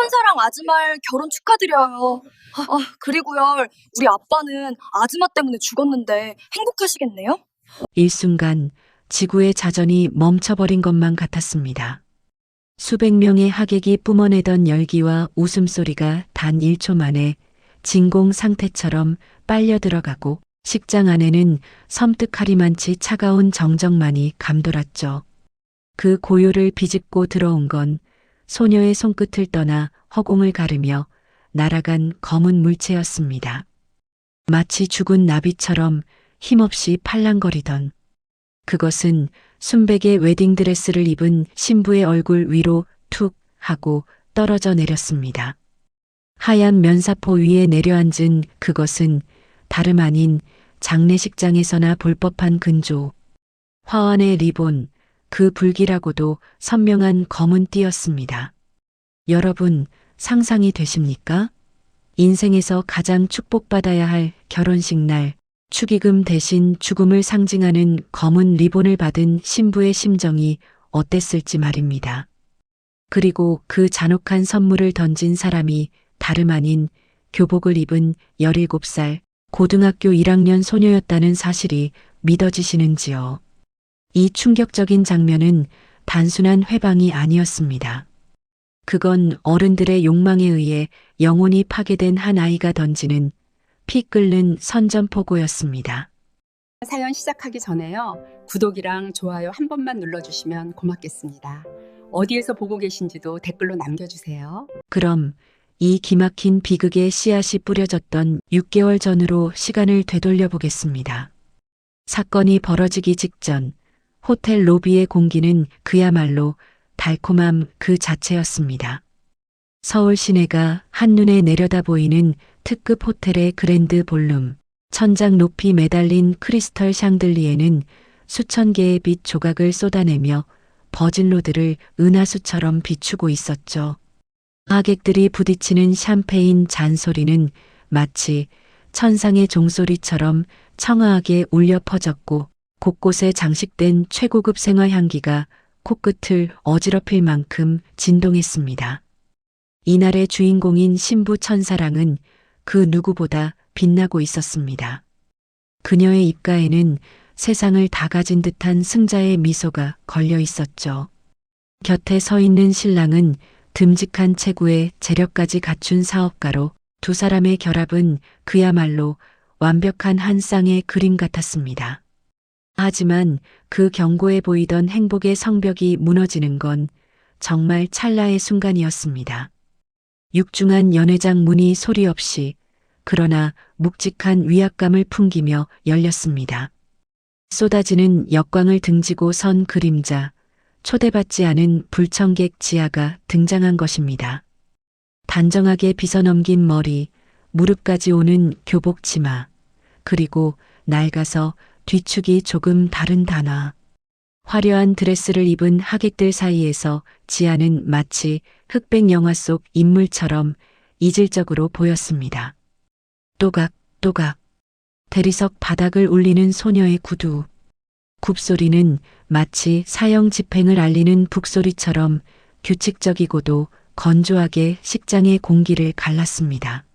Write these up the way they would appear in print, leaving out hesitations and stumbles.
천사랑 아즈말 결혼 축하드려요. 그리고요, 우리 아빠는 아즈마 때문에 죽었는데 행복하시겠네요? 일순간 지구의 자전이 멈춰버린 것만 같았습니다. 수백 명의 하객이 뿜어내던 열기와 웃음소리가 단 1초 만에 진공 상태처럼 빨려 들어가고 식장 안에는 섬뜩하리만치 차가운 정적만이 감돌았죠. 그 고요를 비집고 들어온 건 소녀의 손끝을 떠나 허공을 가르며 날아간 검은 물체였습니다. 마치 죽은 나비처럼 힘없이 팔랑거리던 그것은 순백의 웨딩드레스를 입은 신부의 얼굴 위로 툭 하고 떨어져 내렸습니다. 하얀 면사포 위에 내려앉은 그것은 다름 아닌 장례식장에서나 볼 법한 근조. 화환의 리본, 그 불길하고도 선명한 검은 띠였습니다. 여러분, 상상이 되십니까? 인생에서 가장 축복받아야 할 결혼식 날, 축의금 대신 죽음을 상징하는 검은 리본을 받은 신부의 심정이 어땠을지 말입니다. 그리고 그 잔혹한 선물을 던진 사람이 다름 아닌 교복을 입은 17살 고등학교 1학년 소녀였다는 사실이 믿어지시는지요? 이 충격적인 장면은 단순한 회방이 아니었습니다. 그건 어른들의 욕망에 의해 영혼이 파괴된 한 아이가 던지는 피 끓는 선전포고였습니다. 사연 시작하기 전에요. 구독이랑 좋아요 한 번만 눌러주시면 고맙겠습니다. 어디에서 보고 계신지도 댓글로 남겨주세요. 그럼 이 기막힌 비극의 씨앗이 뿌려졌던 6개월 전으로 시간을 되돌려 보겠습니다. 사건이 벌어지기 직전 호텔 로비의 공기는 그야말로 달콤함 그 자체였습니다. 서울 시내가 한눈에 내려다 보이는 특급 호텔의 그랜드 볼룸, 천장 높이 매달린 크리스털 샹들리에는 수천 개의 빛 조각을 쏟아내며 버질로드를 은하수처럼 비추고 있었죠. 하객들이 부딪히는 샴페인 잔소리는 마치 천상의 종소리처럼 청아하게 울려 퍼졌고 곳곳에 장식된 최고급 생화 향기가 코끝을 어지럽힐 만큼 진동했습니다. 이날의 주인공인 신부 천사랑은 그 누구보다 빛나고 있었습니다. 그녀의 입가에는 세상을 다 가진 듯한 승자의 미소가 걸려 있었죠. 곁에 서 있는 신랑은 듬직한 체구에 재력까지 갖춘 사업가로 두 사람의 결합은 그야말로 완벽한 한 쌍의 그림 같았습니다. 하지만 그 견고해 보이던 행복의 성벽이 무너지는 건 정말 찰나의 순간이었습니다. 육중한 연회장 문이 소리 없이 그러나 묵직한 위압감을 풍기며 열렸습니다. 쏟아지는 역광을 등지고 선 그림자, 초대받지 않은 불청객 지아가 등장한 것입니다. 단정하게 빗어넘긴 머리, 무릎까지 오는 교복 치마, 그리고 낡아서 뒤축이 조금 다른 단화. 화려한 드레스를 입은 하객들 사이에서 지아는 마치 흑백 영화 속 인물처럼 이질적으로 보였습니다. 또각또각 대리석 바닥을 울리는 소녀의 구두. 굽소리는 마치 사형 집행을 알리는 북소리처럼 규칙적이고도 건조하게 식장의 공기를 갈랐습니다.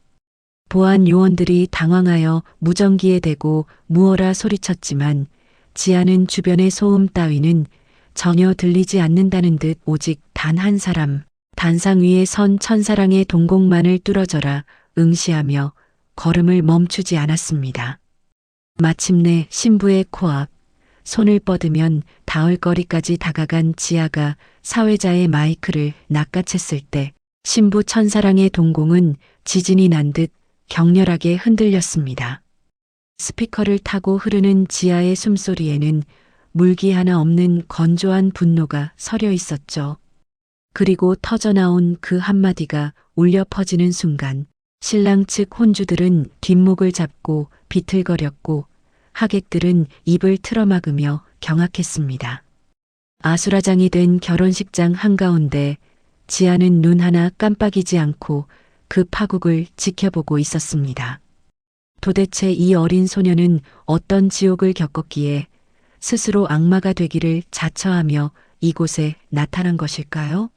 보안 요원들이 당황하여 무전기에 대고 무어라 소리쳤지만 지아는 주변의 소음 따위는 전혀 들리지 않는다는 듯 오직 단 한 사람, 단상 위에 선 천사랑의 동공만을 뚫어져라 응시하며 걸음을 멈추지 않았습니다. 마침내 신부의 코앞, 손을 뻗으면 닿을 거리까지 다가간 지아가 사회자의 마이크를 낚아챘을 때 신부 천사랑의 동공은 지진이 난 듯 격렬하게 흔들렸습니다. 스피커를 타고 흐르는 지아의 숨소리에는 물기 하나 없는 건조한 분노가 서려 있었죠. 그리고 터져나온 그 한마디가 울려 퍼지는 순간 신랑 측 혼주들은 뒷목을 잡고 비틀거렸고 하객들은 입을 틀어막으며 경악했습니다. 아수라장이 된 결혼식장 한가운데 지아는 눈 하나 깜빡이지 않고 그 파국을 지켜보고 있었습니다. 도대체 이 어린 소녀는 어떤 지옥을 겪었기에 스스로 악마가 되기를 자처하며 이곳에 나타난 것일까요?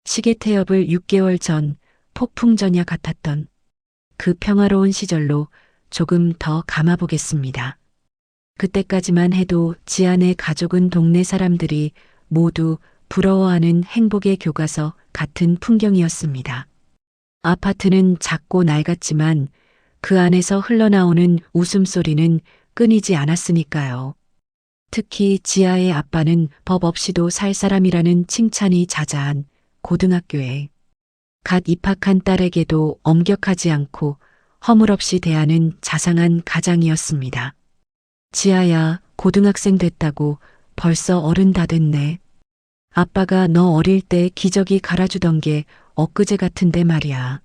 시계 태엽을 6개월 전 폭풍전야 같았던 그 평화로운 시절로 조금 더 감아보겠습니다. 그때까지만 해도 지안의 가족은 동네 사람들이 모두 부러워하는 행복의 교과서 같은 풍경이었습니다. 아파트는 작고 낡았지만 그 안에서 흘러나오는 웃음소리는 끊이지 않았으니까요. 특히 지아의 아빠는 법 없이도 살 사람이라는 칭찬이 자자한 고등학교에 갓 입학한 딸에게도 엄격하지 않고 허물없이 대하는 자상한 가장이었습니다. 지아야, 고등학생 됐다고 벌써 어른 다 됐네. 아빠가 너 어릴 때 기저귀 갈아주던 게 엊그제 같은데 말이야.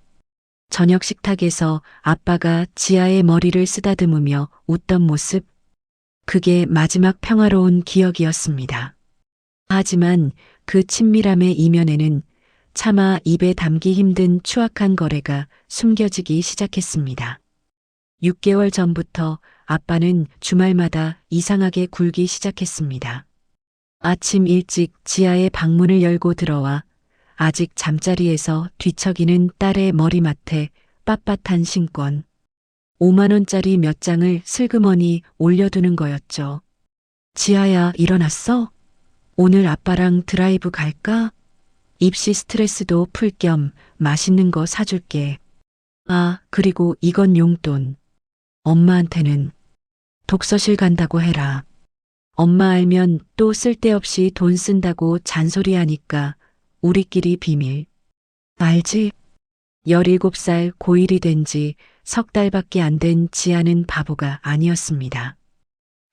저녁 식탁에서 아빠가 지아의 머리를 쓰다듬으며 웃던 모습, 그게 마지막 평화로운 기억이었습니다. 하지만 그 친밀함의 이면에는 차마 입에 담기 힘든 추악한 거래가 숨겨지기 시작했습니다. 6개월 전부터 아빠는 주말마다 이상하게 굴기 시작했습니다. 아침 일찍 지아의 방문을 열고 들어와 아직 잠자리에서 뒤척이는 딸의 머리맡에 빳빳한 신권 5만 원짜리 몇 장을 슬그머니 올려두는 거였죠. 지아야, 일어났어? 오늘 아빠랑 드라이브 갈까? 입시 스트레스도 풀 겸 맛있는 거 사줄게. 아, 그리고 이건 용돈. 엄마한테는 독서실 간다고 해라. 엄마 알면 또 쓸데없이 돈 쓴다고 잔소리하니까 우리끼리 비밀. 알지? 17살 고1이 된 지 석 달밖에 안 된 지아는 바보가 아니었습니다.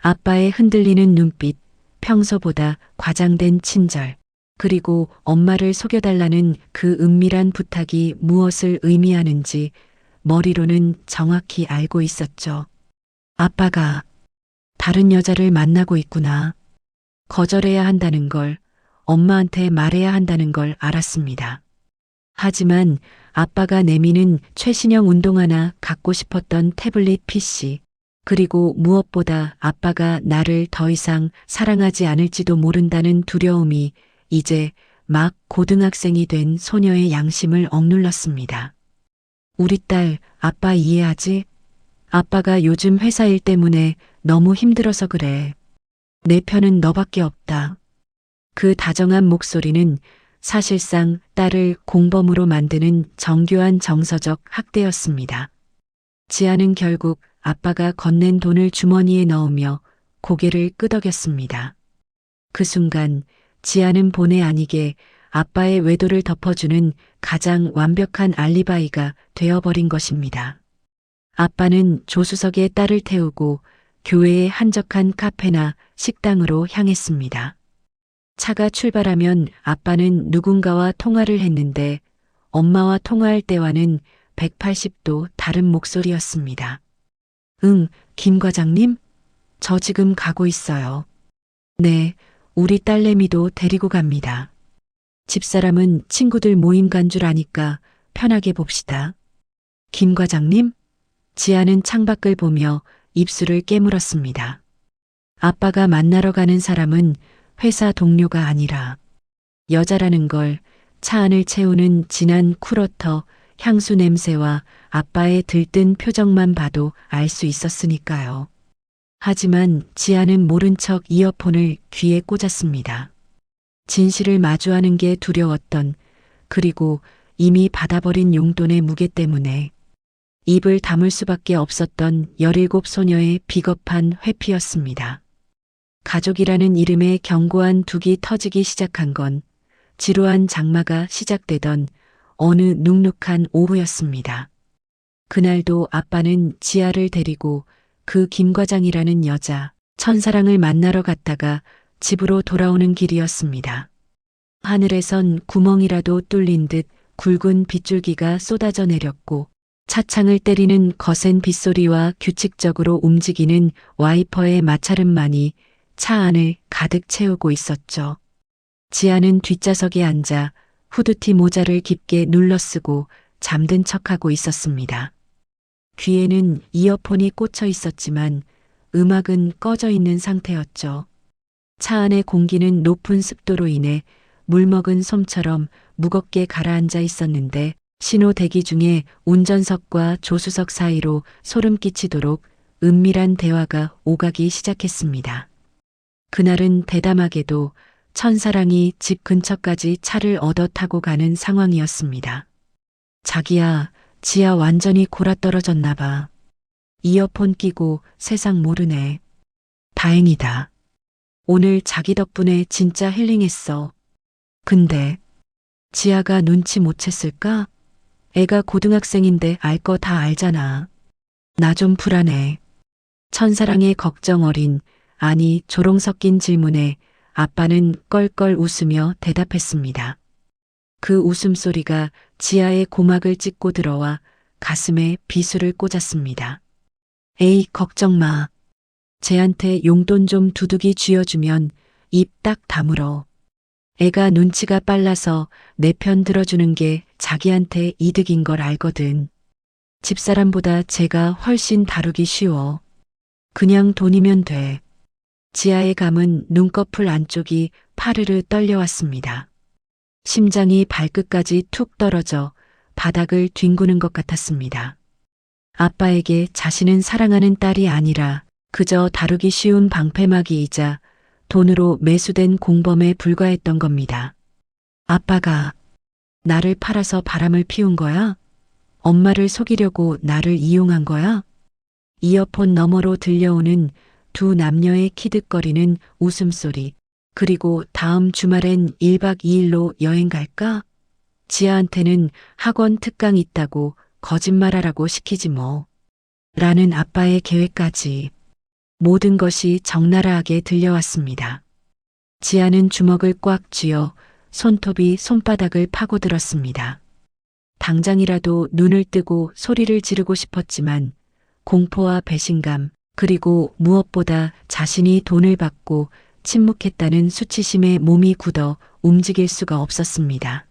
아빠의 흔들리는 눈빛, 평소보다 과장된 친절, 그리고 엄마를 속여달라는 그 은밀한 부탁이 무엇을 의미하는지 머리로는 정확히 알고 있었죠. 아빠가 다른 여자를 만나고 있구나. 거절해야 한다는 걸, 엄마한테 말해야 한다는 걸 알았습니다. 하지만 아빠가 내미는 최신형 운동화나 갖고 싶었던 태블릿 PC, 그리고 무엇보다 아빠가 나를 더 이상 사랑하지 않을지도 모른다는 두려움이 이제 막 고등학생이 된 소녀의 양심을 억눌렀습니다. 우리 딸, 아빠 이해하지? 아빠가 요즘 회사 일 때문에 너무 힘들어서 그래. 내 편은 너밖에 없다. 그 다정한 목소리는 사실상 딸을 공범으로 만드는 정교한 정서적 학대였습니다. 지아는 결국 아빠가 건넨 돈을 주머니에 넣으며 고개를 끄덕였습니다. 그 순간 지아는 본의 아니게 아빠의 외도를 덮어주는 가장 완벽한 알리바이가 되어버린 것입니다. 아빠는 조수석에 딸을 태우고 교회의 한적한 카페나 식당으로 향했습니다. 차가 출발하면 아빠는 누군가와 통화를 했는데 엄마와 통화할 때와는 180도 다른 목소리였습니다. 응, 김 과장님? 저 지금 가고 있어요. 네, 우리 딸내미도 데리고 갑니다. 집사람은 친구들 모임 간 줄 아니까 편하게 봅시다. 김 과장님? 지아는 창밖을 보며 입술을 깨물었습니다. 아빠가 만나러 가는 사람은 회사 동료가 아니라 여자라는 걸 차 안을 채우는 진한 쿨워터, 향수 냄새와 아빠의 들뜬 표정만 봐도 알 수 있었으니까요. 하지만 지아는 모른 척 이어폰을 귀에 꽂았습니다. 진실을 마주하는 게 두려웠던, 그리고 이미 받아버린 용돈의 무게 때문에 입을 다물 수밖에 없었던 17 소녀의 비겁한 회피였습니다. 가족이라는 이름의 견고한 둑이 터지기 시작한 건 지루한 장마가 시작되던 어느 눅눅한 오후였습니다. 그날도 아빠는 지아를 데리고 그 김 과장이라는 여자, 천사랑을 만나러 갔다가 집으로 돌아오는 길이었습니다. 하늘에선 구멍이라도 뚫린 듯 굵은 빗줄기가 쏟아져 내렸고 차창을 때리는 거센 빗소리와 규칙적으로 움직이는 와이퍼의 마찰음만이 차 안을 가득 채우고 있었죠. 지아는 뒷좌석에 앉아 후드티 모자를 깊게 눌러쓰고 잠든 척하고 있었습니다. 귀에는 이어폰이 꽂혀 있었지만 음악은 꺼져 있는 상태였죠. 차 안의 공기는 높은 습도로 인해 물먹은 솜처럼 무겁게 가라앉아 있었는데 신호 대기 중에 운전석과 조수석 사이로 소름 끼치도록 은밀한 대화가 오가기 시작했습니다. 그날은 대담하게도 천사랑이 집 근처까지 차를 얻어 타고 가는 상황이었습니다. 자기야, 지아 완전히 골아떨어졌나 봐. 이어폰 끼고 세상 모르네. 다행이다. 오늘 자기 덕분에 진짜 힐링했어. 근데 지아가 눈치 못 챘을까? 애가 고등학생인데 알 거 다 알잖아. 나 좀 불안해. 천사랑의 걱정 어린, 아니 조롱 섞인 질문에 아빠는 껄껄 웃으며 대답했습니다. 그 웃음소리가 지아의 고막을 찢고 들어와 가슴에 비수를 꽂았습니다. 에이, 걱정 마. 쟤한테 용돈 좀 두둑이 쥐어주면 입 딱 다물어. 애가 눈치가 빨라서 내 편 들어주는 게 자기한테 이득인 걸 알거든. 집사람보다 제가 훨씬 다루기 쉬워. 그냥 돈이면 돼. 지아의 감은 눈꺼풀 안쪽이 파르르 떨려왔습니다. 심장이 발끝까지 툭 떨어져 바닥을 뒹구는 것 같았습니다. 아빠에게 자신은 사랑하는 딸이 아니라 그저 다루기 쉬운 방패막이이자 돈으로 매수된 공범에 불과했던 겁니다. 아빠가 나를 팔아서 바람을 피운 거야? 엄마를 속이려고 나를 이용한 거야? 이어폰 너머로 들려오는 두 남녀의 키득거리는 웃음소리, 그리고 다음 주말엔 1박 2일로 여행 갈까? 지아한테는 학원 특강 있다고 거짓말하라고 시키지 뭐. 라는 아빠의 계획까지. 모든 것이 적나라하게 들려왔습니다. 지아는 주먹을 꽉 쥐어 손톱이 손바닥을 파고들었습니다. 당장이라도 눈을 뜨고 소리를 지르고 싶었지만 공포와 배신감, 그리고 무엇보다 자신이 돈을 받고 침묵했다는 수치심에 몸이 굳어 움직일 수가 없었습니다.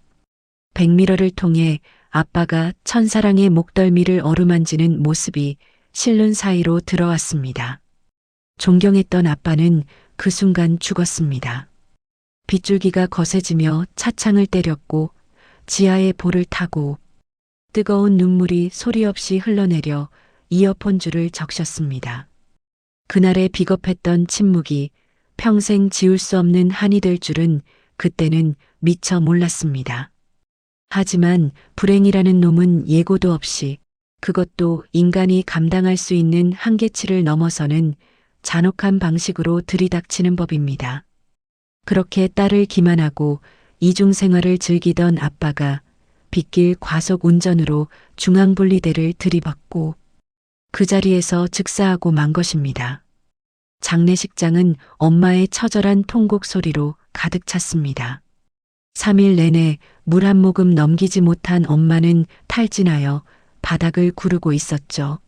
백미러를 통해 아빠가 천사랑의 목덜미를 어루만지는 모습이 실눈 사이로 들어왔습니다. 존경했던 아빠는 그 순간 죽었습니다. 빗줄기가 거세지며 차창을 때렸고 지하의 볼을 타고 뜨거운 눈물이 소리 없이 흘러내려 이어폰 줄을 적셨습니다. 그날의 비겁했던 침묵이 평생 지울 수 없는 한이 될 줄은 그때는 미처 몰랐습니다. 하지만 불행이라는 놈은 예고도 없이, 그것도 인간이 감당할 수 있는 한계치를 넘어서는 잔혹한 방식으로 들이닥치는 법입니다. 그렇게 딸을 기만하고 이중생활을 즐기던 아빠가 빗길 과속 운전으로 중앙분리대를 들이받고 그 자리에서 즉사하고 만 것입니다. 장례식장은 엄마의 처절한 통곡 소리로 가득 찼습니다. 3일 내내 물 한 모금 넘기지 못한 엄마는 탈진하여 바닥을 구르고 있었죠.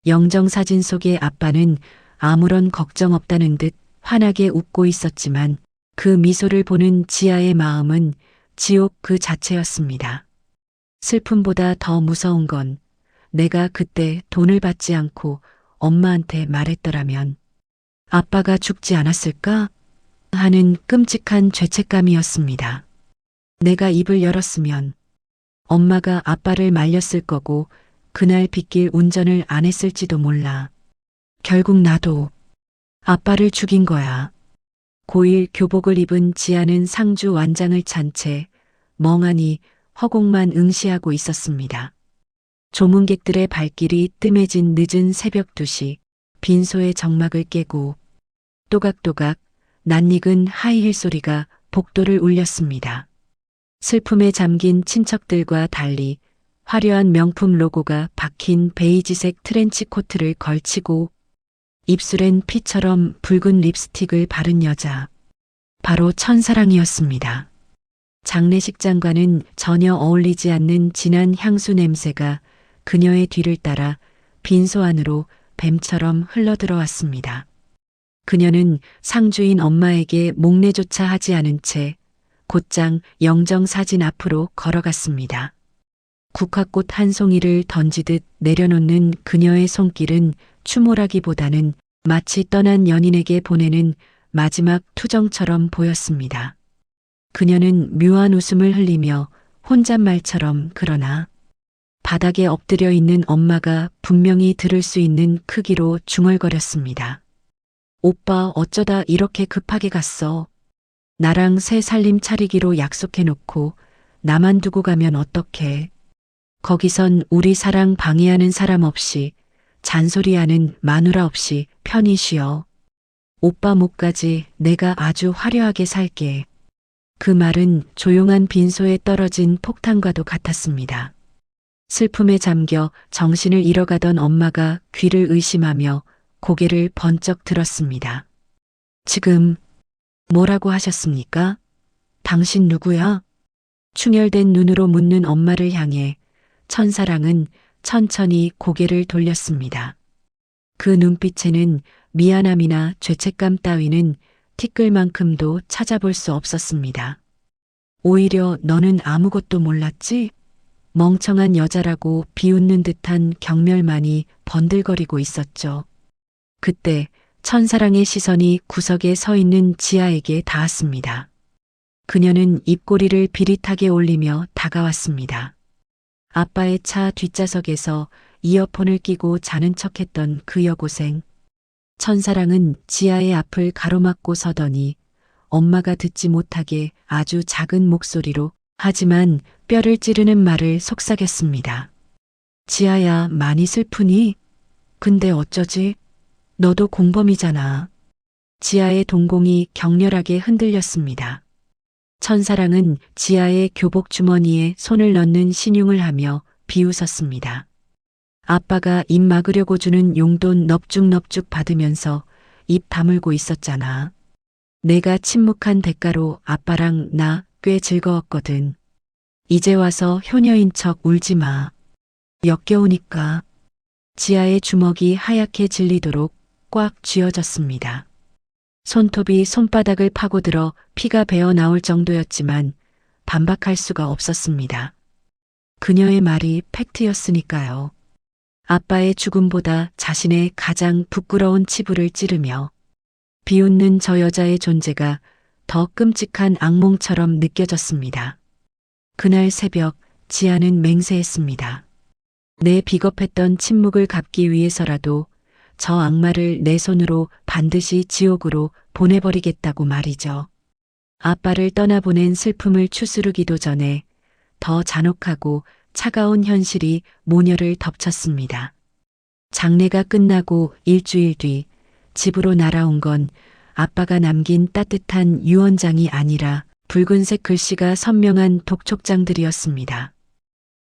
영정사진 속의 아빠는 아무런 걱정 없다는 듯 환하게 웃고 있었지만 그 미소를 보는 지아의 마음은 지옥 그 자체였습니다. 슬픔보다 더 무서운 건 내가 그때 돈을 받지 않고 엄마한테 말했더라면 아빠가 죽지 않았을까 하는 끔찍한 죄책감이었습니다. 내가 입을 열었으면 엄마가 아빠를 말렸을 거고 그날 빗길 운전을 안 했을지도 몰라. 결국 나도 아빠를 죽인 거야. 고1 교복을 입은 지아는 상주 완장을 찬 채 멍하니 허공만 응시하고 있었습니다. 조문객들의 발길이 뜸해진 늦은 새벽 2시, 빈소의 정막을 깨고 또각또각 낯익은 하이힐 소리가 복도를 울렸습니다. 슬픔에 잠긴 친척들과 달리 화려한 명품 로고가 박힌 베이지색 트렌치 코트를 걸치고 입술엔 피처럼 붉은 립스틱을 바른 여자. 바로 천사랑이었습니다. 장례식장과는 전혀 어울리지 않는 진한 향수 냄새가 그녀의 뒤를 따라 빈소 안으로 뱀처럼 흘러들어왔습니다. 그녀는 상주인 엄마에게 목례조차 하지 않은 채 곧장 영정사진 앞으로 걸어갔습니다. 국화꽃 한 송이를 던지듯 내려놓는 그녀의 손길은 추몰하기보다는 마치 떠난 연인에게 보내는 마지막 투정처럼 보였습니다. 그녀는 묘한 웃음을 흘리며 혼잣말처럼 그러나 바닥에 엎드려 있는 엄마가 분명히 들을 수 있는 크기로 중얼거렸습니다. 오빠 어쩌다 이렇게 급하게 갔어? 나랑 새 살림 차리기로 약속해놓고 나만 두고 가면 어떡해? 거기선 우리 사랑 방해하는 사람 없이 잔소리하는 마누라 없이 편히 쉬어. 오빠 목까지 내가 아주 화려하게 살게. 그 말은 조용한 빈소에 떨어진 폭탄과도 같았습니다. 슬픔에 잠겨 정신을 잃어가던 엄마가 귀를 의심하며 고개를 번쩍 들었습니다. 지금 뭐라고 하셨습니까? 당신 누구야? 충혈된 눈으로 묻는 엄마를 향해 천사랑은 천천히 고개를 돌렸습니다. 그 눈빛에는 미안함이나 죄책감 따위는 티끌만큼도 찾아볼 수 없었습니다. 오히려 너는 아무것도 몰랐지? 멍청한 여자라고 비웃는 듯한 경멸만이 번들거리고 있었죠. 그때 천사랑의 시선이 구석에 서 있는 지아에게 닿았습니다. 그녀는 입꼬리를 비릿하게 올리며 다가왔습니다. 아빠의 차 뒷좌석에서 이어폰을 끼고 자는 척했던 그 여고생. 천사랑은 지아의 앞을 가로막고 서더니 엄마가 듣지 못하게 아주 작은 목소리로 하지만 뼈를 찌르는 말을 속삭였습니다. 지아야, 많이 슬프니? 근데 어쩌지? 너도 공범이잖아. 지아의 동공이 격렬하게 흔들렸습니다. 천사랑은 지아의 교복 주머니에 손을 넣는 신용을 하며 비웃었습니다. 아빠가 입 막으려고 주는 용돈 넙죽넙죽 받으면서 입 다물고 있었잖아. 내가 침묵한 대가로 아빠랑 나 꽤 즐거웠거든. 이제 와서 효녀인 척 울지 마. 역겨우니까. 지아의 주먹이 하얗게 질리도록 꽉 쥐어졌습니다. 손톱이 손바닥을 파고들어 피가 배어 나올 정도였지만 반박할 수가 없었습니다. 그녀의 말이 팩트였으니까요. 아빠의 죽음보다 자신의 가장 부끄러운 치부를 찌르며 비웃는 저 여자의 존재가 더 끔찍한 악몽처럼 느껴졌습니다. 그날 새벽 지아는 맹세했습니다. 내 비겁했던 침묵을 갚기 위해서라도 저 악마를 내 손으로 반드시 지옥으로 보내버리겠다고 말이죠. 아빠를 떠나보낸 슬픔을 추스르기도 전에 더 잔혹하고 차가운 현실이 모녀를 덮쳤습니다. 장례가 끝나고 일주일 뒤 집으로 날아온 건 아빠가 남긴 따뜻한 유언장이 아니라 붉은색 글씨가 선명한 독촉장들이었습니다.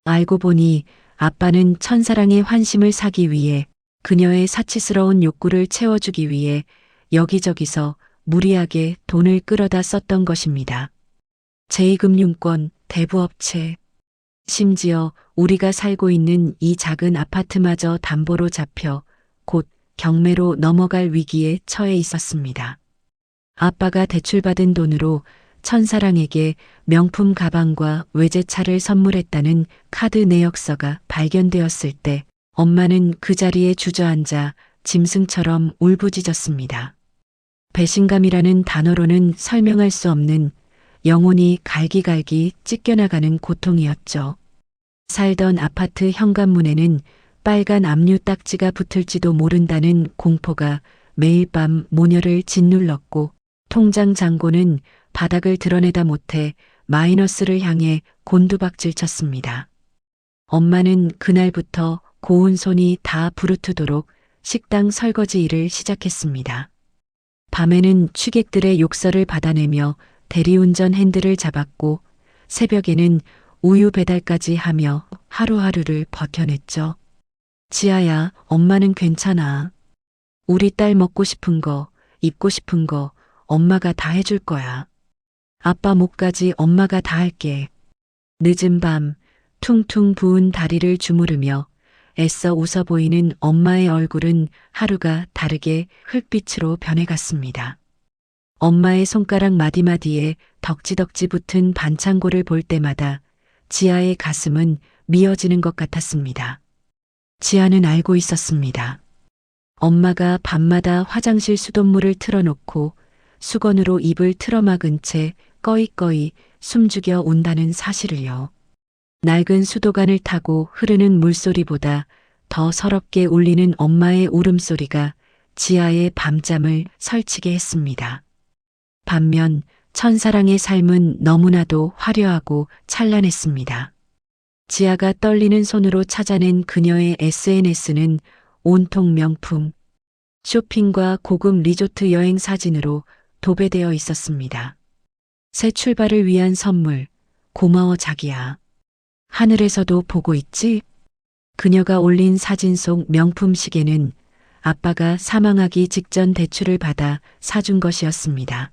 알고 보니 아빠는 천사랑의 환심을 사기 위해 그녀의 사치스러운 욕구를 채워주기 위해 여기저기서 무리하게 돈을 끌어다 썼던 것입니다. 제2금융권, 대부업체, 심지어 우리가 살고 있는 이 작은 아파트마저 담보로 잡혀 곧 경매로 넘어갈 위기에 처해 있었습니다. 아빠가 대출받은 돈으로 천사랑에게 명품 가방과 외제차를 선물했다는 카드 내역서가 발견되었을 때 엄마는 그 자리에 주저앉아 짐승처럼 울부짖었습니다. 배신감이라는 단어로는 설명할 수 없는 영혼이 갈기갈기 찢겨나가는 고통이었죠. 살던 아파트 현관문에는 빨간 압류 딱지가 붙을지도 모른다는 공포가 매일 밤 모녀를 짓눌렀고 통장 잔고는 바닥을 드러내다 못해 마이너스를 향해 곤두박질 쳤습니다. 엄마는 그날부터 고운 손이 다 부르트도록 식당 설거지 일을 시작했습니다. 밤에는 취객들의 욕설을 받아내며 대리운전 핸들을 잡았고 새벽에는 우유 배달까지 하며 하루하루를 버텨냈죠. 지아야, 엄마는 괜찮아. 우리 딸 먹고 싶은 거, 입고 싶은 거 엄마가 다 해줄 거야. 아빠 목까지 엄마가 다 할게. 늦은 밤 퉁퉁 부은 다리를 주무르며 애써 웃어 보이는 엄마의 얼굴은 하루가 다르게 흙빛으로 변해갔습니다. 엄마의 손가락 마디마디에 덕지덕지 붙은 반창고를 볼 때마다 지아의 가슴은 미어지는 것 같았습니다. 지아는 알고 있었습니다. 엄마가 밤마다 화장실 수돗물을 틀어놓고 수건으로 입을 틀어막은 채 꺼이꺼이 숨죽여 운다는 사실을요. 낡은 수도관을 타고 흐르는 물소리보다 더 서럽게 울리는 엄마의 울음소리가 지아의 밤잠을 설치게 했습니다. 반면 천사랑의 삶은 너무나도 화려하고 찬란했습니다. 지아가 떨리는 손으로 찾아낸 그녀의 SNS는 온통 명품, 쇼핑과 고급 리조트 여행 사진으로 도배되어 있었습니다. 새 출발을 위한 선물, 고마워 자기야. 하늘에서도 보고 있지? 그녀가 올린 사진 속 명품 시계는 아빠가 사망하기 직전 대출을 받아 사준 것이었습니다.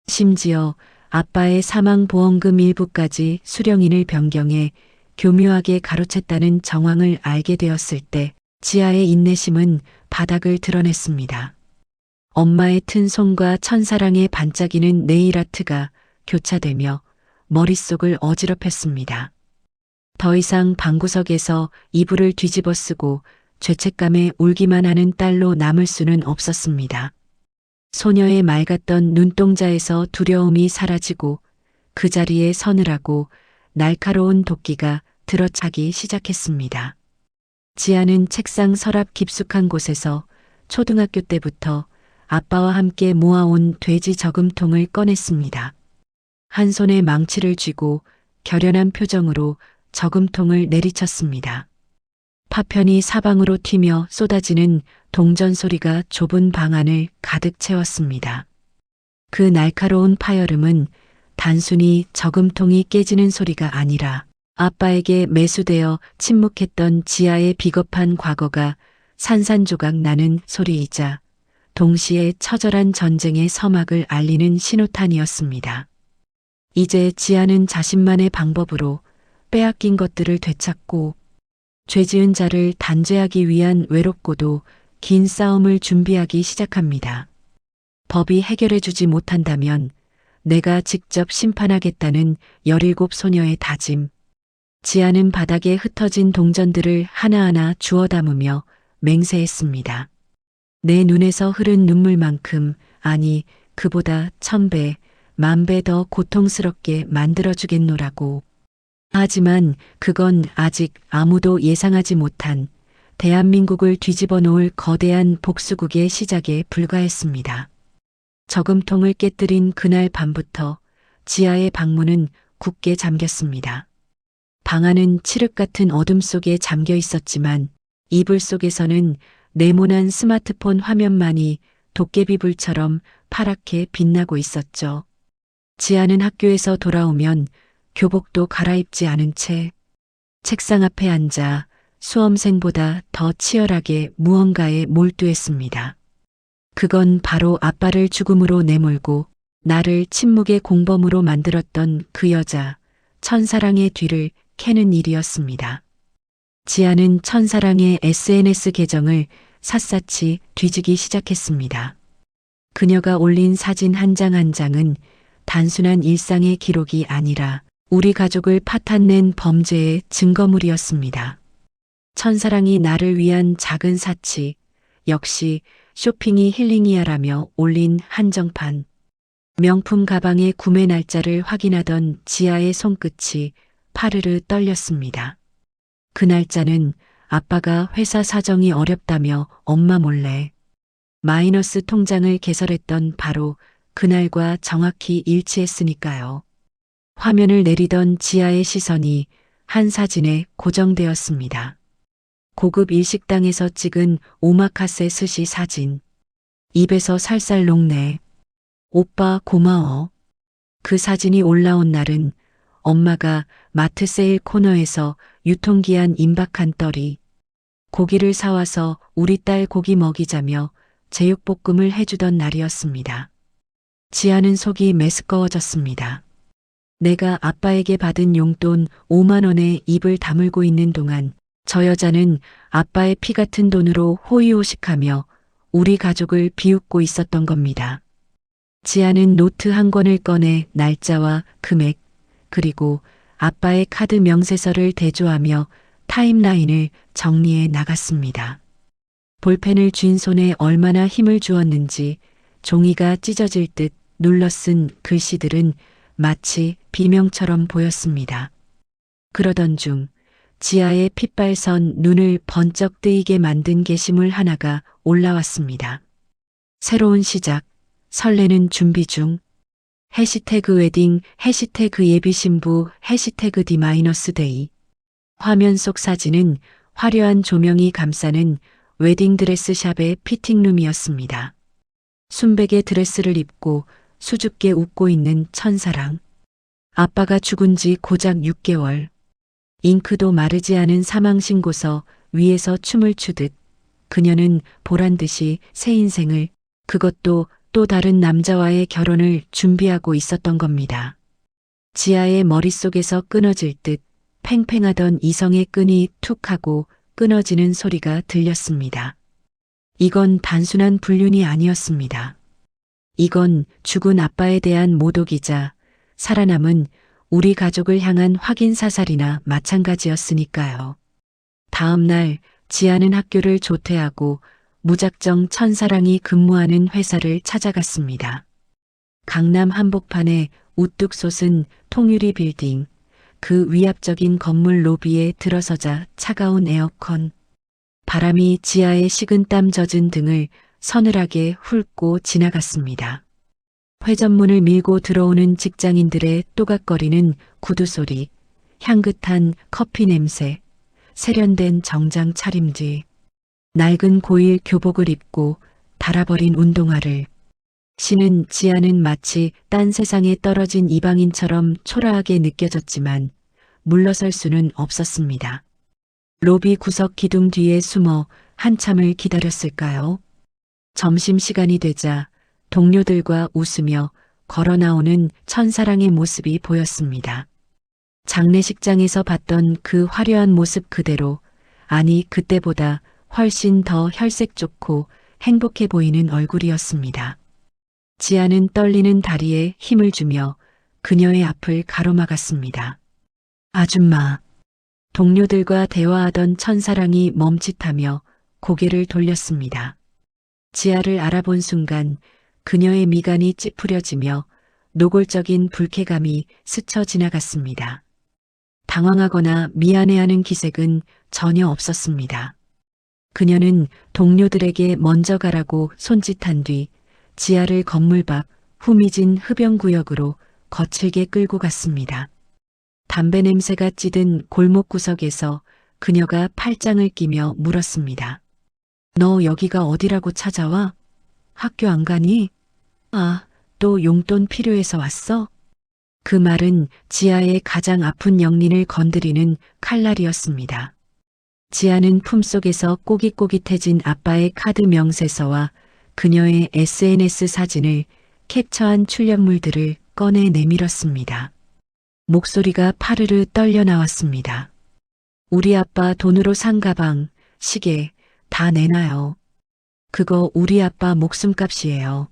심지어 아빠의 사망보험금 일부까지 수령인을 변경해 교묘하게 가로챘다는 정황을 알게 되었을 때 지아의 인내심은 바닥을 드러냈습니다. 엄마의 튼 손과 천사랑의 반짝이는 네일 아트가 교차되며 머릿속을 어지럽혔습니다. 더 이상 방구석에서 이불을 뒤집어 쓰고 죄책감에 울기만 하는 딸로 남을 수는 없었습니다. 소녀의 맑았던 눈동자에서 두려움이 사라지고 그 자리에 서늘하고 날카로운 도끼가 들어차기 시작했습니다. 지아는 책상 서랍 깊숙한 곳에서 초등학교 때부터 아빠와 함께 모아온 돼지 저금통을 꺼냈습니다. 한 손에 망치를 쥐고 결연한 표정으로 저금통을 내리쳤습니다. 파편이 사방으로 튀며 쏟아지는 동전 소리가 좁은 방 안을 가득 채웠습니다. 그 날카로운 파열음은 단순히 저금통이 깨지는 소리가 아니라 아빠에게 매수되어 침묵했던 지아의 비겁한 과거가 산산조각 나는 소리이자 동시에 처절한 전쟁의 서막을 알리는 신호탄이었습니다. 이제 지아는 자신만의 방법으로 빼앗긴 것들을 되찾고 죄지은 자를 단죄하기 위한 외롭고도 긴 싸움을 준비하기 시작합니다. 법이 해결해주지 못한다면 내가 직접 심판하겠다는 17 소녀의 다짐. 지아는 바닥에 흩어진 동전들을 하나하나 주워 담으며 맹세했습니다. 내 눈에서 흐른 눈물만큼, 아니 그보다 1000배, 10,000배 더 고통스럽게 만들어주겠노라고. 하지만 그건 아직 아무도 예상하지 못한 대한민국을 뒤집어 놓을 거대한 복수국의 시작에 불과했습니다. 저금통을 깨뜨린 그날 밤부터 지아의 방문은 굳게 잠겼습니다. 방 안은 칠흑 같은 어둠 속에 잠겨 있었지만 이불 속에서는 네모난 스마트폰 화면만이 도깨비불처럼 파랗게 빛나고 있었죠. 지아는 학교에서 돌아오면 교복도 갈아입지 않은 채 책상 앞에 앉아 수험생보다 더 치열하게 무언가에 몰두했습니다. 그건 바로 아빠를 죽음으로 내몰고 나를 침묵의 공범으로 만들었던 그 여자, 천사랑의 뒤를 캐는 일이었습니다. 지아는 천사랑의 SNS 계정을 샅샅이 뒤지기 시작했습니다. 그녀가 올린 사진 한 장 한 장은 단순한 일상의 기록이 아니라 우리 가족을 파탄낸 범죄의 증거물이었습니다. 천사랑이 나를 위한 작은 사치, 역시 쇼핑이 힐링이야라며 올린 한정판. 명품 가방의 구매 날짜를 확인하던 지아의 손끝이 파르르 떨렸습니다. 그 날짜는 아빠가 회사 사정이 어렵다며 엄마 몰래 마이너스 통장을 개설했던 바로 그날과 정확히 일치했으니까요. 화면을 내리던 지아의 시선이 한 사진에 고정되었습니다. 고급 일식당에서 찍은 오마카세 스시 사진. 입에서 살살 녹네. 오빠 고마워. 그 사진이 올라온 날은 엄마가 마트 세일 코너에서 유통기한 임박한 떨이 고기를 사와서 우리 딸 고기 먹이자며 제육볶음을 해주던 날이었습니다. 지아는 속이 메스꺼워졌습니다. 내가 아빠에게 받은 용돈 5만 원에 입을 다물고 있는 동안 저 여자는 아빠의 피 같은 돈으로 호의호식하며 우리 가족을 비웃고 있었던 겁니다. 지아는 노트 한 권을 꺼내 날짜와 금액, 그리고 아빠의 카드 명세서를 대조하며 타임라인을 정리해 나갔습니다. 볼펜을 쥔 손에 얼마나 힘을 주었는지 종이가 찢어질 듯 눌러 쓴 글씨들은 마치 비명처럼 보였습니다. 그러던 중 지아의 핏발선 눈을 번쩍 뜨이게 만든 게시물 하나가 올라왔습니다. 새로운 시작, 설레는 준비 중, 해시태그 웨딩, 해시태그 예비신부, 해시태그 D-데이. 화면 속 사진은 화려한 조명이 감싸는 웨딩드레스 샵의 피팅룸이었습니다. 순백의 드레스를 입고 수줍게 웃고 있는 첫사랑. 아빠가 죽은 지 고작 6개월. 잉크도 마르지 않은 사망신고서 위에서 춤을 추듯 그녀는 보란 듯이 새 인생을, 그것도 또 다른 남자와의 결혼을 준비하고 있었던 겁니다. 지아의 머릿속에서 끊어질 듯 팽팽하던 이성의 끈이 툭 하고 끊어지는 소리가 들렸습니다. 이건 단순한 불륜이 아니었습니다. 이건 죽은 아빠에 대한 모독이자 살아남은 우리 가족을 향한 확인사살이나 마찬가지였으니까요. 다음 날 지아는 학교를 조퇴하고 무작정 첫사랑이 근무하는 회사를 찾아갔습니다. 강남 한복판에 우뚝 솟은 통유리 빌딩, 그 위압적인 건물 로비에 들어서자 차가운 에어컨, 바람이 지아의 식은땀 젖은 등을 서늘하게 훑고 지나갔습니다. 회전문을 밀고 들어오는 직장인들의 또각거리는 구두 소리, 향긋한 커피 냄새, 세련된 정장 차림들, 낡은 고일 교복을 입고 닳아버린 운동화를. 신은 지아는 마치 딴 세상에 떨어진 이방인처럼 초라하게 느껴졌지만 물러설 수는 없었습니다. 로비 구석 기둥 뒤에 숨어 한참을 기다렸을까요? 점심시간이 되자 동료들과 웃으며 걸어 나오는 첫사랑의 모습이 보였습니다. 장례식장에서 봤던 그 화려한 모습 그대로, 아니 그때보다 훨씬 더 혈색 좋고 행복해 보이는 얼굴이었습니다. 지아는 떨리는 다리에 힘을 주며 그녀의 앞을 가로막았습니다. 아줌마. 동료들과 대화하던 첫사랑이 멈칫하며 고개를 돌렸습니다. 지아를 알아본 순간 그녀의 미간이 찌푸려지며 노골적인 불쾌감이 스쳐 지나갔습니다. 당황하거나 미안해하는 기색은 전혀 없었습니다. 그녀는 동료들에게 먼저 가라고 손짓한 뒤 지아를 건물 밖 후미진 흡연구역으로 거칠게 끌고 갔습니다. 담배 냄새가 찌든 골목 구석에서 그녀가 팔짱을 끼며 물었습니다. 너 여기가 어디라고 찾아와? 학교 안 가니? 아, 또 용돈 필요해서 왔어? 그 말은 지아의 가장 아픈 영린을 건드리는 칼날이었습니다. 지아는 품속에서 꼬깃꼬깃해진 아빠의 카드 명세서와 그녀의 SNS 사진을 캡처한 출력물들을 꺼내 내밀었습니다. 목소리가 파르르 떨려 나왔습니다. 우리 아빠 돈으로 산 가방, 시계 다 내놔요. 그거 우리 아빠 목숨값이에요.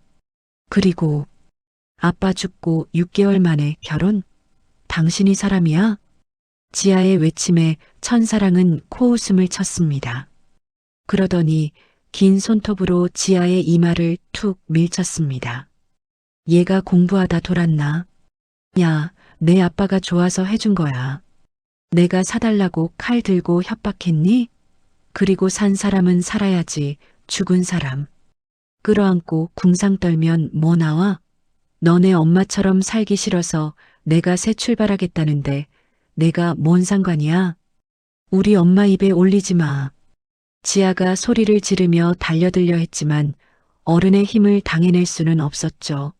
그리고 아빠 죽고 6개월 만에 결혼? 당신이 사람이야? 지아의 외침에 첫사랑은 코웃음을 쳤습니다. 그러더니 긴 손톱으로 지아의 이마를 툭 밀쳤습니다. 얘가 공부하다 돌았나? 야, 내 아빠가 좋아서 해준 거야. 내가 사달라고 칼 들고 협박했니? 그리고 산 사람은 살아야지, 죽은 사람. 끌어안고 궁상 떨면 뭐 나와? 너네 엄마처럼 살기 싫어서 내가 새 출발하겠다는데 내가 뭔 상관이야? 우리 엄마 입에 올리지 마. 지아가 소리를 지르며 달려들려 했지만 어른의 힘을 당해낼 수는 없었죠.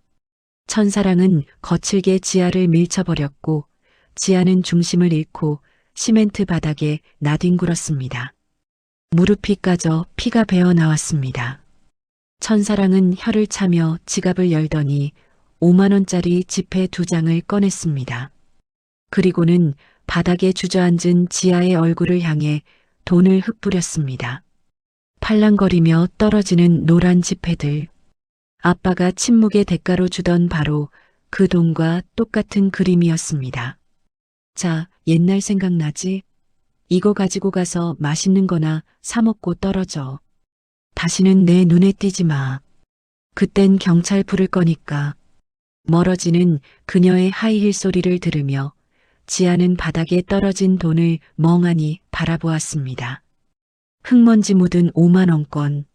첫사랑은 거칠게 지아를 밀쳐버렸고 지아는 중심을 잃고 시멘트 바닥에 나뒹굴었습니다. 무릎이 까져 피가 배어 나왔습니다. 첫사랑은 혀를 차며 지갑을 열더니 5만 원짜리 지폐 2장을 꺼냈습니다. 그리고는 바닥에 주저앉은 지아의 얼굴을 향해 돈을 흩뿌렸습니다. 팔랑거리며 떨어지는 노란 지폐들. 아빠가 침묵의 대가로 주던 바로 그 돈과 똑같은 그림이었습니다. 자, 옛날 생각나지? 이거 가지고 가서 맛있는 거나 사 먹고 떨어져. 다시는 내 눈에 띄지 마. 그땐 경찰 부를 거니까. 멀어지는 그녀의 하이힐 소리를 들으며 지아는 바닥에 떨어진 돈을 멍하니 바라보았습니다. 흙먼지 묻은 5만 원권.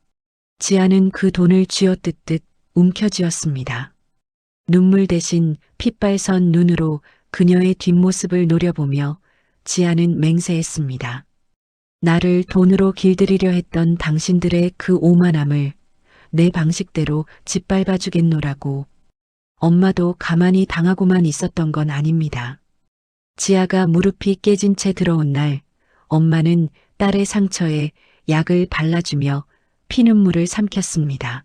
지아는 그 돈을 쥐어뜯듯 움켜쥐었습니다. 눈물 대신 핏발선 눈으로 그녀의 뒷모습을 노려보며 지아는 맹세했습니다. 나를 돈으로 길들이려 했던 당신들의 그 오만함을 내 방식대로 짓밟아 주겠노라고. 엄마도 가만히 당하고만 있었던 건 아닙니다. 지아가 무릎이 깨진 채 들어온 날, 엄마는 딸의 상처에 약을 발라주며 피눈물을 삼켰습니다.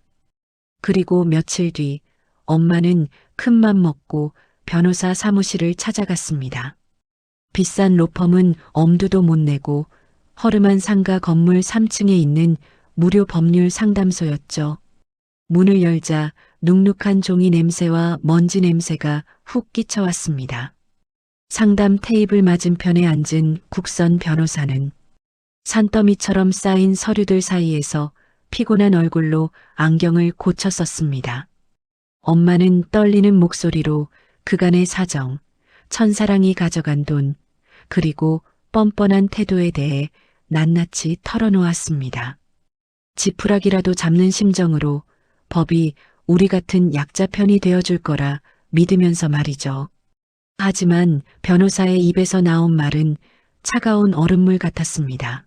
그리고 며칠 뒤 엄마는 큰맘 먹고 변호사 사무실을 찾아갔습니다. 비싼 로펌은 엄두도 못 내고 허름한 상가 건물 3층에 있는 무료 법률 상담소였죠. 문을 열자 눅눅한 종이 냄새와 먼지 냄새가 훅 끼쳐왔습니다. 상담 테이블 맞은편에 앉은 국선 변호사는 산더미처럼 쌓인 서류들 사이에서 피곤한 얼굴로 안경을 고쳐 썼습니다. 엄마는 떨리는 목소리로 그간의 사정, 천사랑이 가져간 돈, 그리고 뻔뻔한 태도에 대해 낱낱이 털어놓았습니다. 지푸라기라도 잡는 심정으로 법이 우리 같은 약자 편이 되어줄 거라 믿으면서 말이죠. 하지만 변호사의 입에서 나온 말은 차가운 얼음물 같았습니다.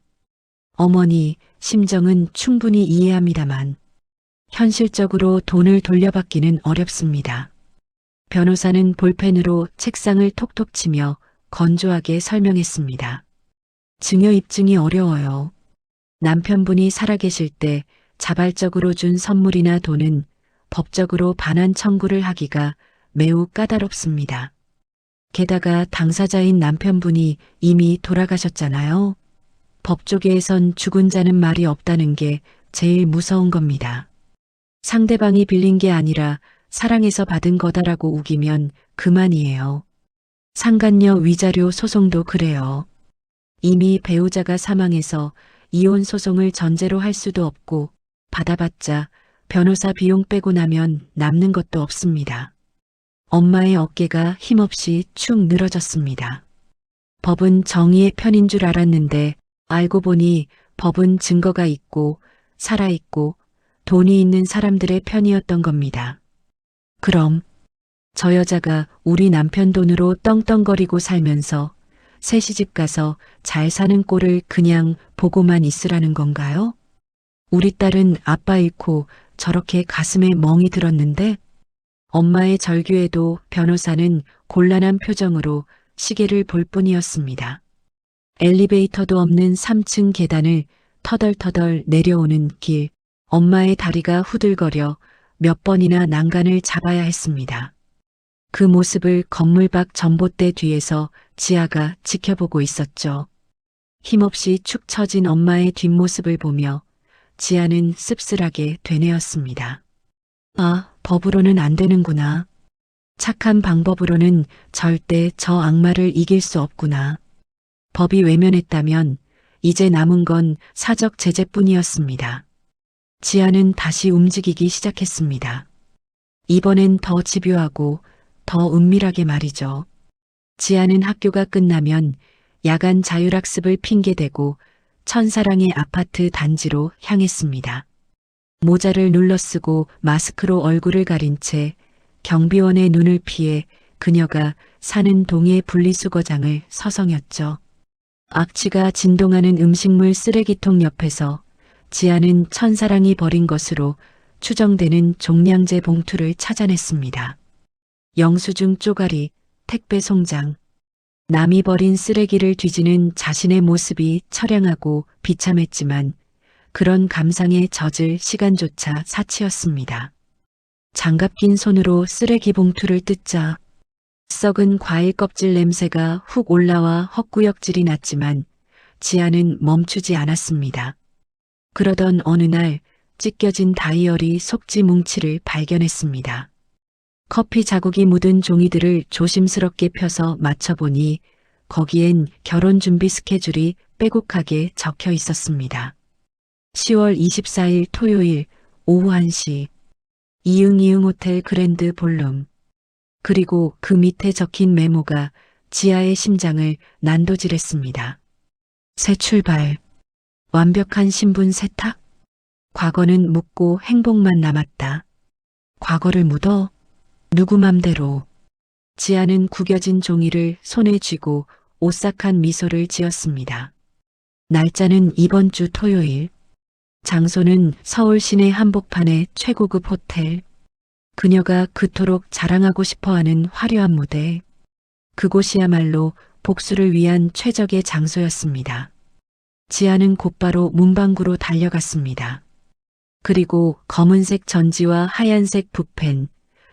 어머니, 심정은 충분히 이해합니다만 현실적으로 돈을 돌려받기는 어렵습니다. 변호사는 볼펜으로 책상을 톡톡 치며 건조하게 설명했습니다. 증여 입증이 어려워요. 남편분이 살아계실 때 자발적으로 준 선물이나 돈은 법적으로 반환 청구를 하기가 매우 까다롭습니다. 게다가 당사자인 남편분이 이미 돌아가셨잖아요. 법조계에선 죽은 자는 말이 없다는 게 제일 무서운 겁니다. 상대방이 빌린 게 아니라 사랑해서 받은 거다라고 우기면 그만이에요. 상간녀 위자료 소송도 그래요. 이미 배우자가 사망해서 이혼 소송을 전제로 할 수도 없고 받아봤자 변호사 비용 빼고 나면 남는 것도 없습니다. 엄마의 어깨가 힘없이 축 늘어졌습니다. 법은 정의의 편인 줄 알았는데 알고 보니 법은 증거가 있고 살아있고 돈이 있는 사람들의 편이었던 겁니다. 그럼 저 여자가 우리 남편 돈으로 떵떵거리고 살면서 새 시집 가서 잘 사는 꼴을 그냥 보고만 있으라는 건가요? 우리 딸은 아빠 잃고 저렇게 가슴에 멍이 들었는데 엄마의 절규에도 변호사는 곤란한 표정으로 시계를 볼 뿐이었습니다. 엘리베이터도 없는 3층 계단을 터덜터덜 내려오는 길, 엄마의 다리가 후들거려 몇 번이나 난간을 잡아야 했습니다. 그 모습을 건물 밖 전봇대 뒤에서 지아가 지켜보고 있었죠. 힘없이 축 처진 엄마의 뒷모습을 보며 지아는 씁쓸하게 되뇌었습니다. 아, 법으로는 안 되는구나. 착한 방법으로는 절대 저 악마를 이길 수 없구나. 법이 외면했다면 이제 남은 건 사적 제재뿐이었습니다. 지아는 다시 움직이기 시작했습니다. 이번엔 더 집요하고 더 은밀하게 말이죠. 지아는 학교가 끝나면 야간 자율학습을 핑계대고 천사랑의 아파트 단지로 향했습니다. 모자를 눌러쓰고 마스크로 얼굴을 가린 채 경비원의 눈을 피해 그녀가 사는 동의 분리수거장을 서성였죠. 악취가 진동하는 음식물 쓰레기통 옆에서 지아는 천사랑이 버린 것으로 추정되는 종량제 봉투를 찾아냈습니다. 영수증 쪼가리, 택배 송장, 남이 버린 쓰레기를 뒤지는 자신의 모습이 처량하고 비참했지만 그런 감상에 젖을 시간조차 사치였습니다. 장갑 낀 손으로 쓰레기 봉투를 뜯자 썩은 과일 껍질 냄새가 훅 올라와 헛구역질이 났지만 지아는 멈추지 않았습니다. 그러던 어느 날 찢겨진 다이어리 속지 뭉치를 발견했습니다. 커피 자국이 묻은 종이들을 조심스럽게 펴서 맞춰보니 거기엔 결혼 준비 스케줄이 빼곡하게 적혀 있었습니다. 10월 24일 토요일 오후 1시 이응이응 호텔 그랜드 볼룸. 그리고 그 밑에 적힌 메모가 지아의 심장을 난도질했습니다. 새 출발. 완벽한 신분 세탁? 과거는 묻고 행복만 남았다. 과거를 묻어? 누구 맘대로. 지아는 구겨진 종이를 손에 쥐고 오싹한 미소를 지었습니다. 날짜는 이번 주 토요일. 장소는 서울 시내 한복판의 최고급 호텔. 그녀가 그토록 자랑하고 싶어하는 화려한 무대. 그곳이야말로 복수를 위한 최적의 장소였습니다. 지아는 곧바로 문방구로 달려갔습니다. 그리고 검은색 전지와 하얀색 붓펜,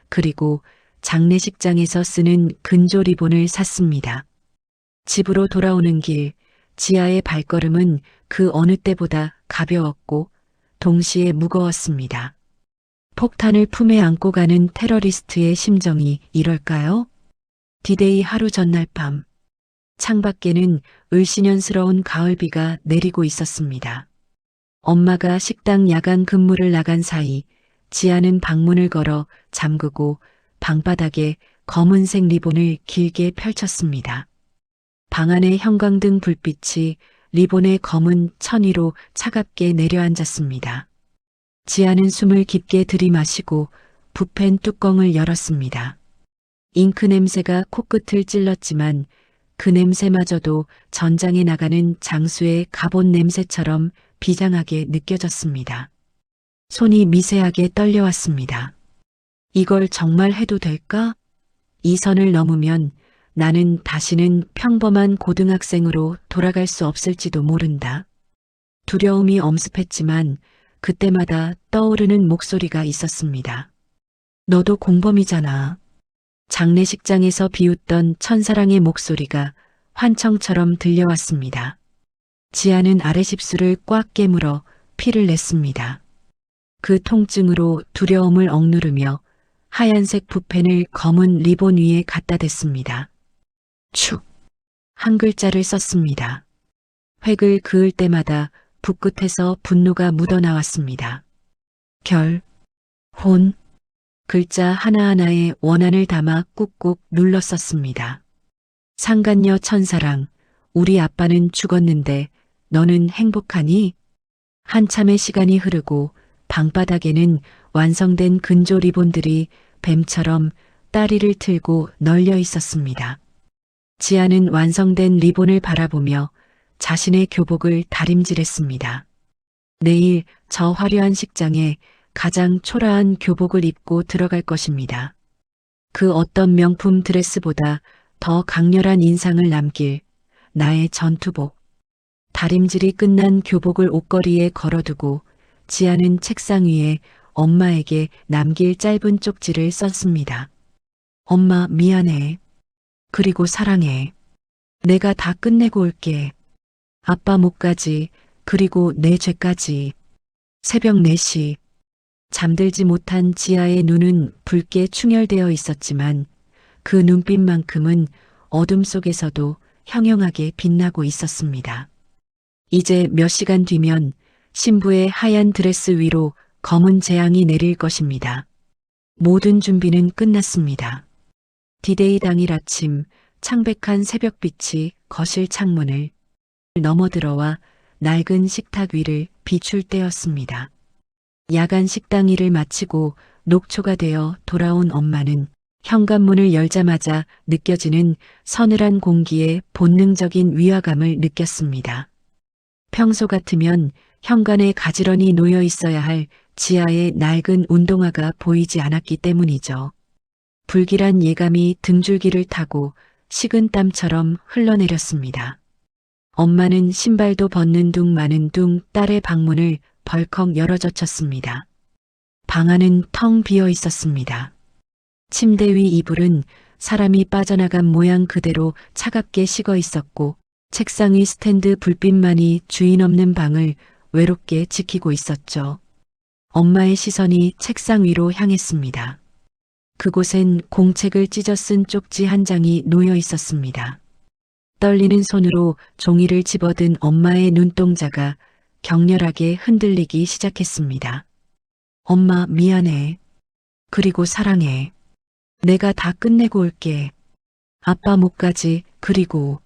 그리고 장례식장에서 쓰는 근조 리본을 샀습니다. 집으로 돌아오는 길, 지아의 발걸음은 그 어느 때보다 가벼웠고 동시에 무거웠습니다. 폭탄을 품에 안고 가는 테러리스트의 심정이 이럴까요? 디데이 하루 전날 밤, 창밖에는 을씨년스러운 가을비가 내리고 있었습니다. 엄마가 식당 야간 근무를 나간 사이 지아는 방문을 걸어 잠그고 방바닥에 검은색 리본을 길게 펼쳤습니다. 방 안의 형광등 불빛이 리본의 검은 천 위로 차갑게 내려앉았습니다. 지아는 숨을 깊게 들이마시고 붓펜 뚜껑을 열었습니다. 잉크 냄새가 코끝을 찔렀지만 그 냄새마저도 전장에 나가는 장수의 갑옷 냄새처럼 비장하게 느껴졌습니다. 손이 미세하게 떨려왔습니다. 이걸 정말 해도 될까? 이 선을 넘으면 나는 다시는 평범한 고등학생으로 돌아갈 수 없을지도 모른다. 두려움이 엄습했지만 그때마다 떠오르는 목소리가 있었습니다. 너도 공범이잖아. 장례식장에서 비웃던 천사랑의 목소리가 환청처럼 들려왔습니다. 지아는 아랫입술을 꽉 깨물어 피를 냈습니다. 그 통증으로 두려움을 억누르며 하얀색 붓펜을 검은 리본 위에 갖다 댔습니다. 축! 한 글자를 썼습니다. 획을 그을 때마다 붓끝에서 분노가 묻어나왔습니다. 결, 혼, 글자 하나하나에 원한을 담아 꾹꾹 눌러 썼습니다. 상간녀 천사랑, 우리 아빠는 죽었는데 너는 행복하니? 한참의 시간이 흐르고 방바닥에는 완성된 근조 리본들이 뱀처럼 다리를 틀고 널려 있었습니다. 지아는 완성된 리본을 바라보며 자신의 교복을 다림질했습니다. 내일 저 화려한 식장에 가장 초라한 교복을 입고 들어갈 것입니다. 그 어떤 명품 드레스보다 더 강렬한 인상을 남길 나의 전투복. 다림질이 끝난 교복을 옷걸이에 걸어두고 지아는 책상 위에 엄마에게 남길 짧은 쪽지를 썼습니다. 엄마 미안해. 그리고 사랑해. 내가 다 끝내고 올게. 아빠 몫까지 그리고 내 죄까지. 새벽 4시. 잠들지 못한 지아의 눈은 붉게 충혈되어 있었지만 그 눈빛만큼은 어둠 속에서도 형형하게 빛나고 있었습니다. 이제 몇 시간 뒤면 신부의 하얀 드레스 위로 검은 재앙이 내릴 것입니다. 모든 준비는 끝났습니다. 디데이 당일 아침 창백한 새벽빛이 거실 창문을 넘어들어와 낡은 식탁 위를 비출 때였습니다. 야간 식당 일을 마치고 녹초가 되어 돌아온 엄마는 현관문을 열자마자 느껴지는 서늘한 공기에 본능적인 위화감을 느꼈습니다. 평소 같으면 현관에 가지런히 놓여 있어야 할 지아의 낡은 운동화가 보이지 않았기 때문이죠. 불길한 예감이 등줄기를 타고 식은 땀처럼 흘러내렸습니다. 엄마는 신발도 벗는 둥 마는 둥 딸의 방문을 벌컥 열어젖혔습니다. 방 안은 텅 비어 있었습니다. 침대 위 이불은 사람이 빠져나간 모양 그대로 차갑게 식어 있었고 책상 위 스탠드 불빛만이 주인 없는 방을 외롭게 지키고 있었죠. 엄마의 시선이 책상 위로 향했습니다. 그곳엔 공책을 찢어 쓴 쪽지 한 장이 놓여 있었습니다. 떨리는 손으로 종이를 집어든 엄마의 눈동자가 격렬하게 흔들리기 시작했습니다. 엄마 미안해. 그리고 사랑해. 내가 다 끝내고 올게. 아빠 목까지, 그리고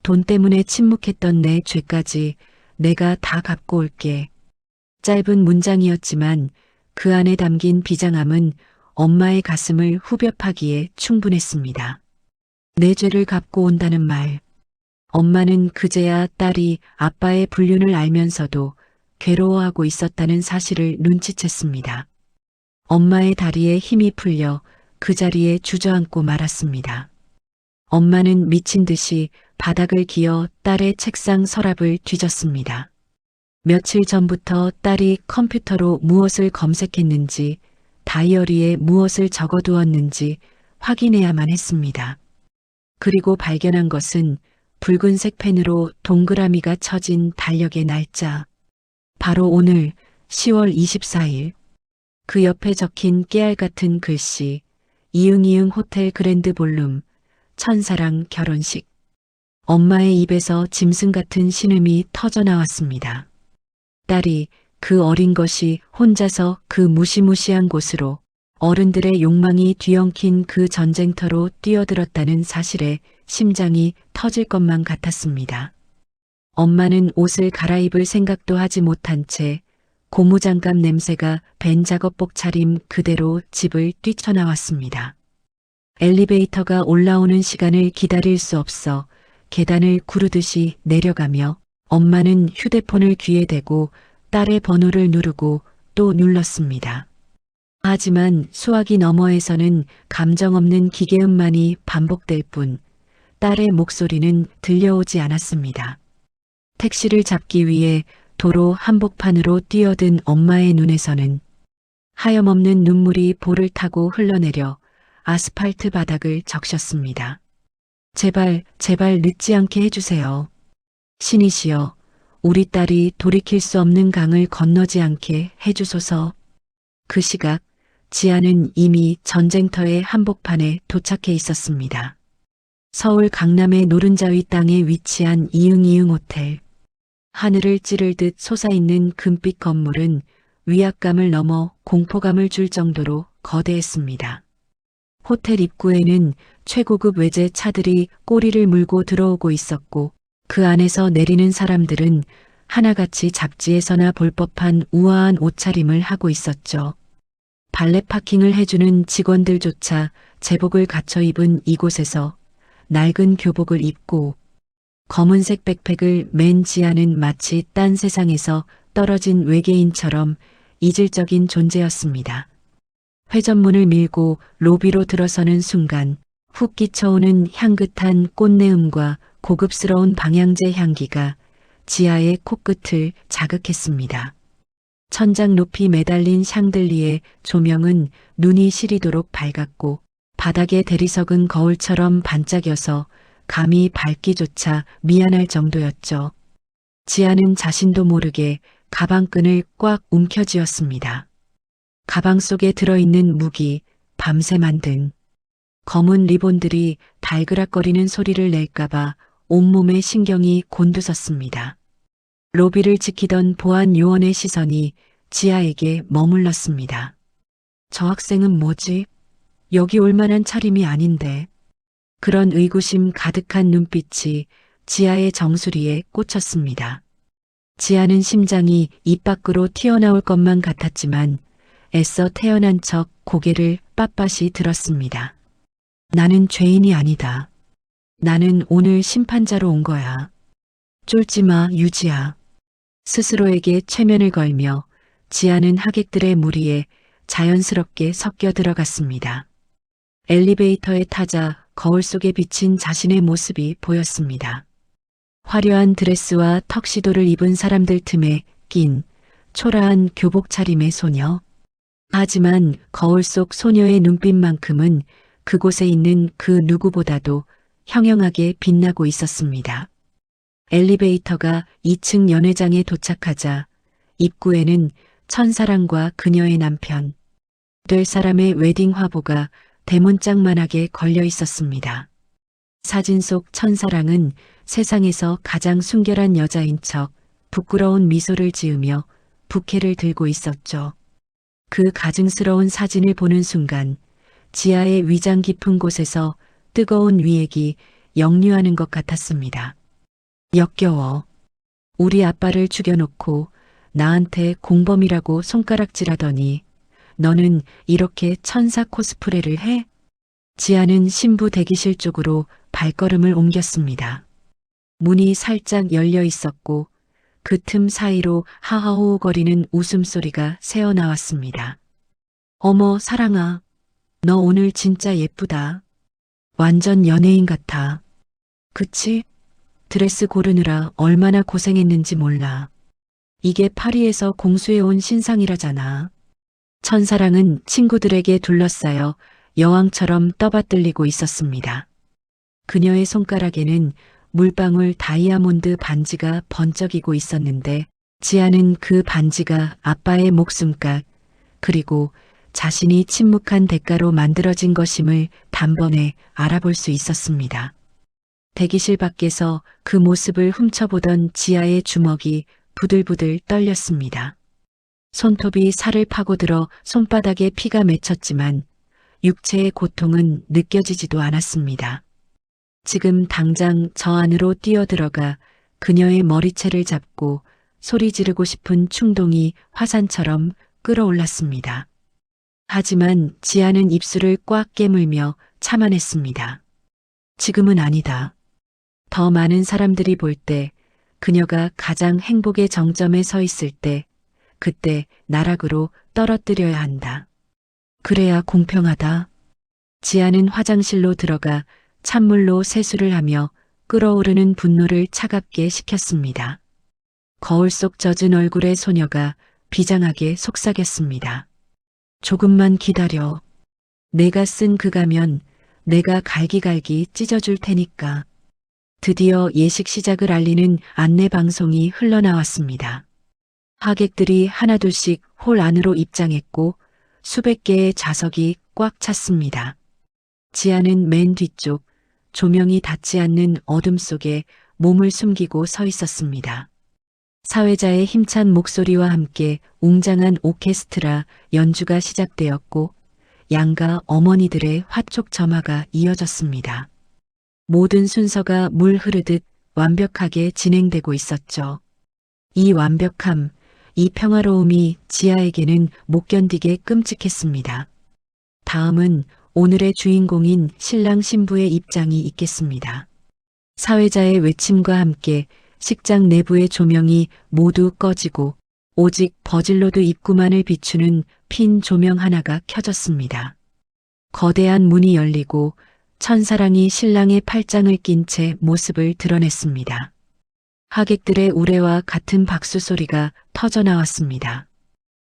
돈 때문에 침묵했던 내 죄까지 내가 다 갚고 올게. 짧은 문장이었지만 그 안에 담긴 비장함은 엄마의 가슴을 후벼 파기에 충분했습니다. 내 죄를 갚고 온다는 말. 엄마는 그제야 딸이 아빠의 불륜을 알면서도 괴로워하고 있었다는 사실을 눈치챘습니다. 엄마의 다리에 힘이 풀려 그 자리에 주저앉고 말았습니다. 엄마는 미친 듯이 바닥을 기어 딸의 책상 서랍을 뒤졌습니다. 며칠 전부터 딸이 컴퓨터로 무엇을 검색했는지, 다이어리에 무엇을 적어두었는지 확인해야만 했습니다. 그리고 발견한 것은 붉은색 펜으로 동그라미가 쳐진 달력의 날짜. 바로 오늘 10월 24일. 그 옆에 적힌 깨알 같은 글씨, 이응이응 호텔 그랜드 볼룸, 천사랑 결혼식. 엄마의 입에서 짐승 같은 신음이 터져 나왔습니다. 딸이 그 어린 것이 혼자서 그 무시무시한 곳으로 어른들의 욕망이 뒤엉킨 그 전쟁터로 뛰어들었다는 사실에 심장이 터질 것만 같았습니다. 엄마는 옷을 갈아입을 생각도 하지 못한 채 고무장갑 냄새가 밴 작업복 차림 그대로 집을 뛰쳐나왔습니다. 엘리베이터가 올라오는 시간을 기다릴 수 없어 계단을 구르듯이 내려가며 엄마는 휴대폰을 귀에 대고 딸의 번호를 누르고 또 눌렀습니다. 하지만 수화기 너머에서는 감정 없는 기계음만이 반복될 뿐 딸의 목소리는 들려오지 않았습니다. 택시를 잡기 위해 도로 한복판으로 뛰어든 엄마의 눈에서는 하염없는 눈물이 볼을 타고 흘러내려 아스팔트 바닥을 적셨습니다. 제발, 제발 늦지 않게 해주세요. 신이시여, 우리 딸이 돌이킬 수 없는 강을 건너지 않게 해주소서. 그 시각, 지아는 이미 전쟁터의 한복판에 도착해 있었습니다. 서울 강남의 노른자 위 땅에 위치한 이응이응 호텔. 하늘을 찌를 듯 솟아있는 금빛 건물은 위압감을 넘어 공포감을 줄 정도로 거대했습니다. 호텔 입구에는 최고급 외제 차들이 꼬리를 물고 들어오고 있었고 그 안에서 내리는 사람들은 하나같이 잡지에서나 볼 법한 우아한 옷차림을 하고 있었죠. 발레 파킹을 해주는 직원들조차 제복을 갖춰 입은 이곳에서 낡은 교복을 입고 검은색 백팩을 맨 지아는 마치 딴 세상에서 떨어진 외계인처럼 이질적인 존재였습니다. 회전문을 밀고 로비로 들어서는 순간 훅 끼쳐오는 향긋한 꽃내음과 고급스러운 방향제 향기가 지아의 코끝을 자극했습니다. 천장 높이 매달린 샹들리에 조명은 눈이 시리도록 밝았고 바닥에 대리석은 거울처럼 반짝여서 감히 밟기조차 미안할 정도였죠. 지아는 자신도 모르게 가방끈을 꽉 움켜쥐었습니다. 가방 속에 들어있는 무기, 밤새 만든 검은 리본들이 달그락거리는 소리를 낼까봐 온몸의 신경이 곤두섰습니다. 로비를 지키던 보안 요원의 시선이 지아에게 머물렀습니다. 저 학생은 뭐지? 여기 올 만한 차림이 아닌데. 그런 의구심 가득한 눈빛이 지아의 정수리에 꽂혔습니다. 지아는 심장이 입 밖으로 튀어나올 것만 같았지만 애써 태어난 척 고개를 빳빳이 들었습니다. 나는 죄인이 아니다. 나는 오늘 심판자로 온 거야. 쫄지 마, 유지야. 스스로에게 최면을 걸며 지아는 하객들의 무리에 자연스럽게 섞여 들어갔습니다. 엘리베이터에 타자 거울 속에 비친 자신의 모습이 보였습니다. 화려한 드레스와 턱시도를 입은 사람들 틈에 낀 초라한 교복 차림의 소녀. 하지만 거울 속 소녀의 눈빛만큼은 그곳에 있는 그 누구보다도 형형하게 빛나고 있었습니다. 엘리베이터가 2층 연회장에 도착하자 입구에는 천사랑과 그녀의 남편, 될 사람의 웨딩 화보가 대문짝만하게 걸려 있었습니다. 사진 속 천사랑은 세상에서 가장 순결한 여자인 척 부끄러운 미소를 지으며 부케를 들고 있었죠. 그 가증스러운 사진을 보는 순간 지아의 위장 깊은 곳에서 뜨거운 위액이 역류하는 것 같았습니다. 역겨워. 우리 아빠를 죽여놓고 나한테 공범이라고 손가락질하더니 너는 이렇게 천사 코스프레를 해? 지아는 신부 대기실 쪽으로 발걸음을 옮겼습니다. 문이 살짝 열려 있었고 그 틈 사이로 하하호호거리는 웃음소리가 새어나왔습니다. 어머 사랑아, 너 오늘 진짜 예쁘다. 완전 연예인 같아. 그치? 드레스 고르느라 얼마나 고생했는지 몰라. 이게 파리에서 공수해온 신상이라잖아. 천사랑은 친구들에게 둘러싸여 여왕처럼 떠받들리고 있었습니다. 그녀의 손가락에는 물방울 다이아몬드 반지가 번쩍이고 있었는데 지아는 그 반지가 아빠의 목숨값 그리고 자신이 침묵한 대가로 만들어진 것임을 단번에 알아볼 수 있었습니다. 대기실 밖에서 그 모습을 훔쳐보던 지아의 주먹이 부들부들 떨렸습니다. 손톱이 살을 파고들어 손바닥에 피가 맺혔지만 육체의 고통은 느껴지지도 않았습니다. 지금 당장 저 안으로 뛰어들어가 그녀의 머리채를 잡고 소리 지르고 싶은 충동이 화산처럼 끌어올랐습니다. 하지만 지아는 입술을 꽉 깨물며 참아냈습니다. 지금은 아니다. 더 많은 사람들이 볼 때 그녀가 가장 행복의 정점에 서 있을 때 그때 나락으로 떨어뜨려야 한다. 그래야 공평하다. 지아는 화장실로 들어가 찬물로 세수를 하며 끓어오르는 분노를 차갑게 식혔습니다. 거울 속 젖은 얼굴의 소녀가 비장하게 속삭였습니다. 조금만 기다려. 내가 쓴 그 가면 내가 갈기갈기 찢어줄 테니까. 드디어 예식 시작을 알리는 안내 방송이 흘러나왔습니다. 하객들이 하나둘씩 홀 안으로 입장했고 수백 개의 좌석이 꽉 찼습니다. 지아는 맨 뒤쪽 조명이 닿지 않는 어둠 속에 몸을 숨기고 서 있었습니다. 사회자의 힘찬 목소리와 함께 웅장한 오케스트라 연주가 시작되었고 양가 어머니들의 화촉 점화가 이어졌습니다. 모든 순서가 물 흐르듯 완벽하게 진행되고 있었죠. 이 완벽함, 이 평화로움이 지아에게는 못 견디게 끔찍했습니다. 다음은 오늘의 주인공인 신랑 신부의 입장이 있겠습니다. 사회자의 외침과 함께 식장 내부의 조명이 모두 꺼지고 오직 버질로드 입구만을 비추는 핀 조명 하나가 켜졌습니다. 거대한 문이 열리고 천사랑이 신랑의 팔짱을 낀 채 모습을 드러냈습니다. 하객들의 우레와 같은 박수 소리가 터져나왔습니다.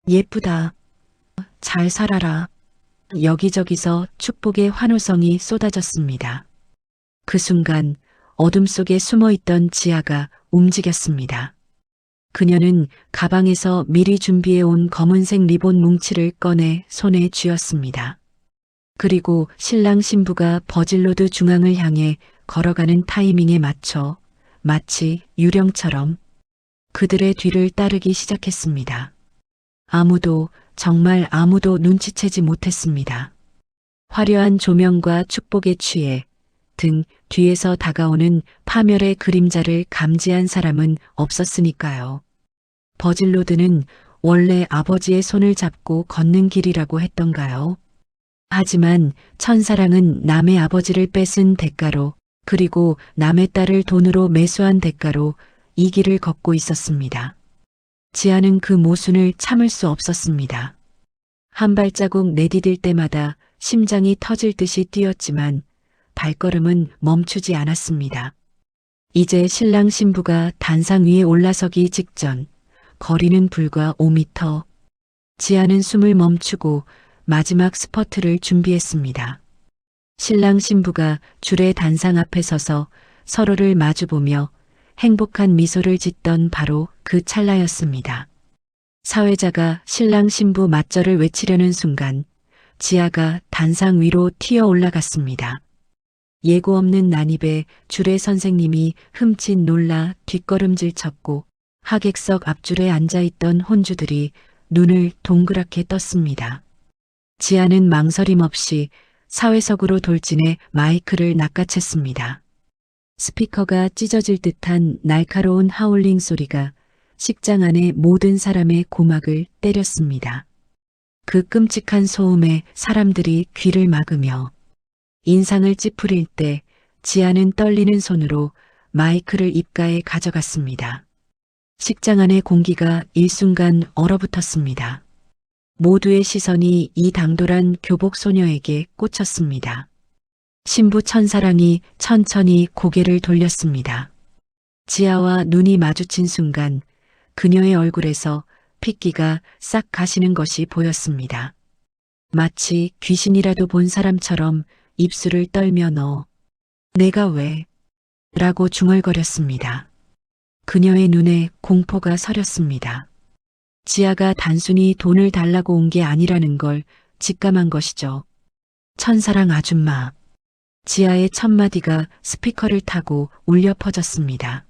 예쁘다. 잘 살아라. 여기저기서 축복의 환호성이 쏟아졌습니다. 그 순간 어둠 속에 숨어있던 지아가 움직였습니다. 그녀는 가방에서 미리 준비해온 검은색 리본 뭉치를 꺼내 손에 쥐었습니다. 그리고 신랑 신부가 버질로드 중앙을 향해 걸어가는 타이밍에 맞춰 마치 유령처럼 그들의 뒤를 따르기 시작했습니다. 아무도 정말 아무도 눈치채지 못했습니다. 화려한 조명과 축복에 취해 등 뒤에서 다가오는 파멸의 그림자를 감지한 사람은 없었으니까요. 버질로드는 원래 아버지의 손을 잡고 걷는 길이라고 했던가요? 하지만 천사랑은 남의 아버지를 뺏은 대가로 그리고 남의 딸을 돈으로 매수한 대가로 이 길을 걷고 있었습니다. 지아는 그 모순을 참을 수 없었습니다. 한 발자국 내디딜 때마다 심장이 터질 듯이 뛰었지만 발걸음은 멈추지 않았습니다. 이제 신랑 신부가 단상 위에 올라서기 직전, 거리는 불과 5m. 지아는 숨을 멈추고 마지막 스퍼트를 준비했습니다. 신랑 신부가 줄의 단상 앞에 서서 서로를 마주보며 행복한 미소를 짓던 바로 그 찰나였습니다. 사회자가 신랑 신부 맞절을 외치려는 순간 지아가 단상 위로 튀어 올라갔습니다. 예고 없는 난입에 주례 선생님이 흠칫 놀라 뒷걸음질 쳤고 하객석 앞줄에 앉아있던 혼주들이 눈을 동그랗게 떴습니다. 지아는 망설임 없이 사회석으로 돌진해 마이크를 낚아챘습니다. 스피커가 찢어질 듯한 날카로운 하울링 소리가 식장 안의 모든 사람의 고막을 때렸습니다. 그 끔찍한 소음에 사람들이 귀를 막으며 인상을 찌푸릴 때 지아는 떨리는 손으로 마이크를 입가에 가져갔습니다. 식장 안의 공기가 일순간 얼어붙었습니다. 모두의 시선이 이 당돌한 교복 소녀에게 꽂혔습니다. 신부 천사랑이 천천히 고개를 돌렸습니다. 지아와 눈이 마주친 순간 그녀의 얼굴에서 핏기가 싹 가시는 것이 보였습니다. 마치 귀신이라도 본 사람처럼 입술을 떨며 내가 왜? 라고 중얼거렸습니다. 그녀의 눈에 공포가 서렸습니다. 지아가 단순히 돈을 달라고 온 게 아니라는 걸 직감한 것이죠. 천사랑 아줌마. 지아의 첫 마디가 스피커를 타고 울려 퍼졌습니다.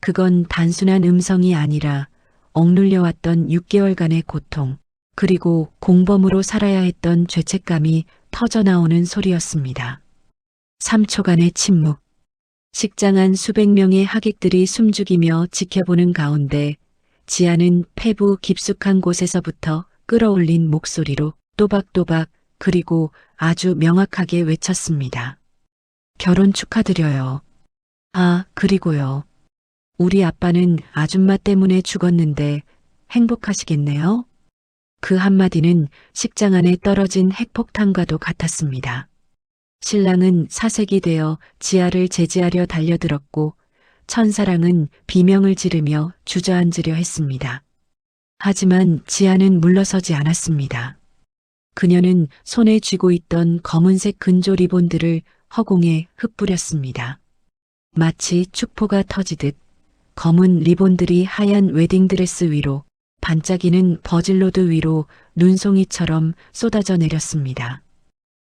그건 단순한 음성이 아니라 억눌려왔던 6개월간의 고통, 그리고 공범으로 살아야 했던 죄책감이 터져나오는 소리였습니다. 3초간의 침묵. 식장 안 수백 명의 하객들이 숨죽이며 지켜보는 가운데 지아는 폐부 깊숙한 곳에서부터 끌어올린 목소리로 또박또박 그리고 아주 명확하게 외쳤습니다. 결혼 축하드려요. 아, 그리고요. 우리 아빠는 아줌마 때문에 죽었는데 행복하시겠네요? 그 한마디는 식장 안에 떨어진 핵폭탄과도 같았습니다. 신랑은 사색이 되어 지아를 제지하려 달려들었고 천사랑은 비명을 지르며 주저앉으려 했습니다. 하지만 지아는 물러서지 않았습니다. 그녀는 손에 쥐고 있던 검은색 근조 리본들을 허공에 흩뿌렸습니다. 마치 축포가 터지듯 검은 리본들이 하얀 웨딩드레스 위로 반짝이는 버질로드 위로 눈송이처럼 쏟아져 내렸습니다.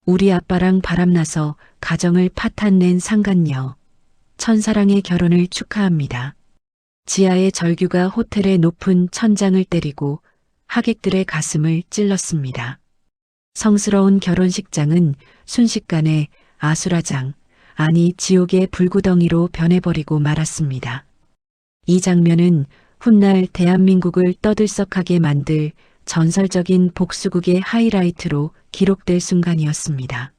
우리 아빠랑 바람나서 가정을 파탄낸 상간녀. 천사랑의 결혼을 축하합니다. 지하의 절규가 호텔의 높은 천장을 때리고 하객들의 가슴을 찔렀습니다. 성스러운 결혼식장은 순식간에 아수라장, 아니 지옥의 불구덩이로 변해버리고 말았습니다. 이 장면은 훗날 대한민국을 떠들썩하게 만들 전설적인 복수극의 하이라이트로 기록될 순간이었습니다.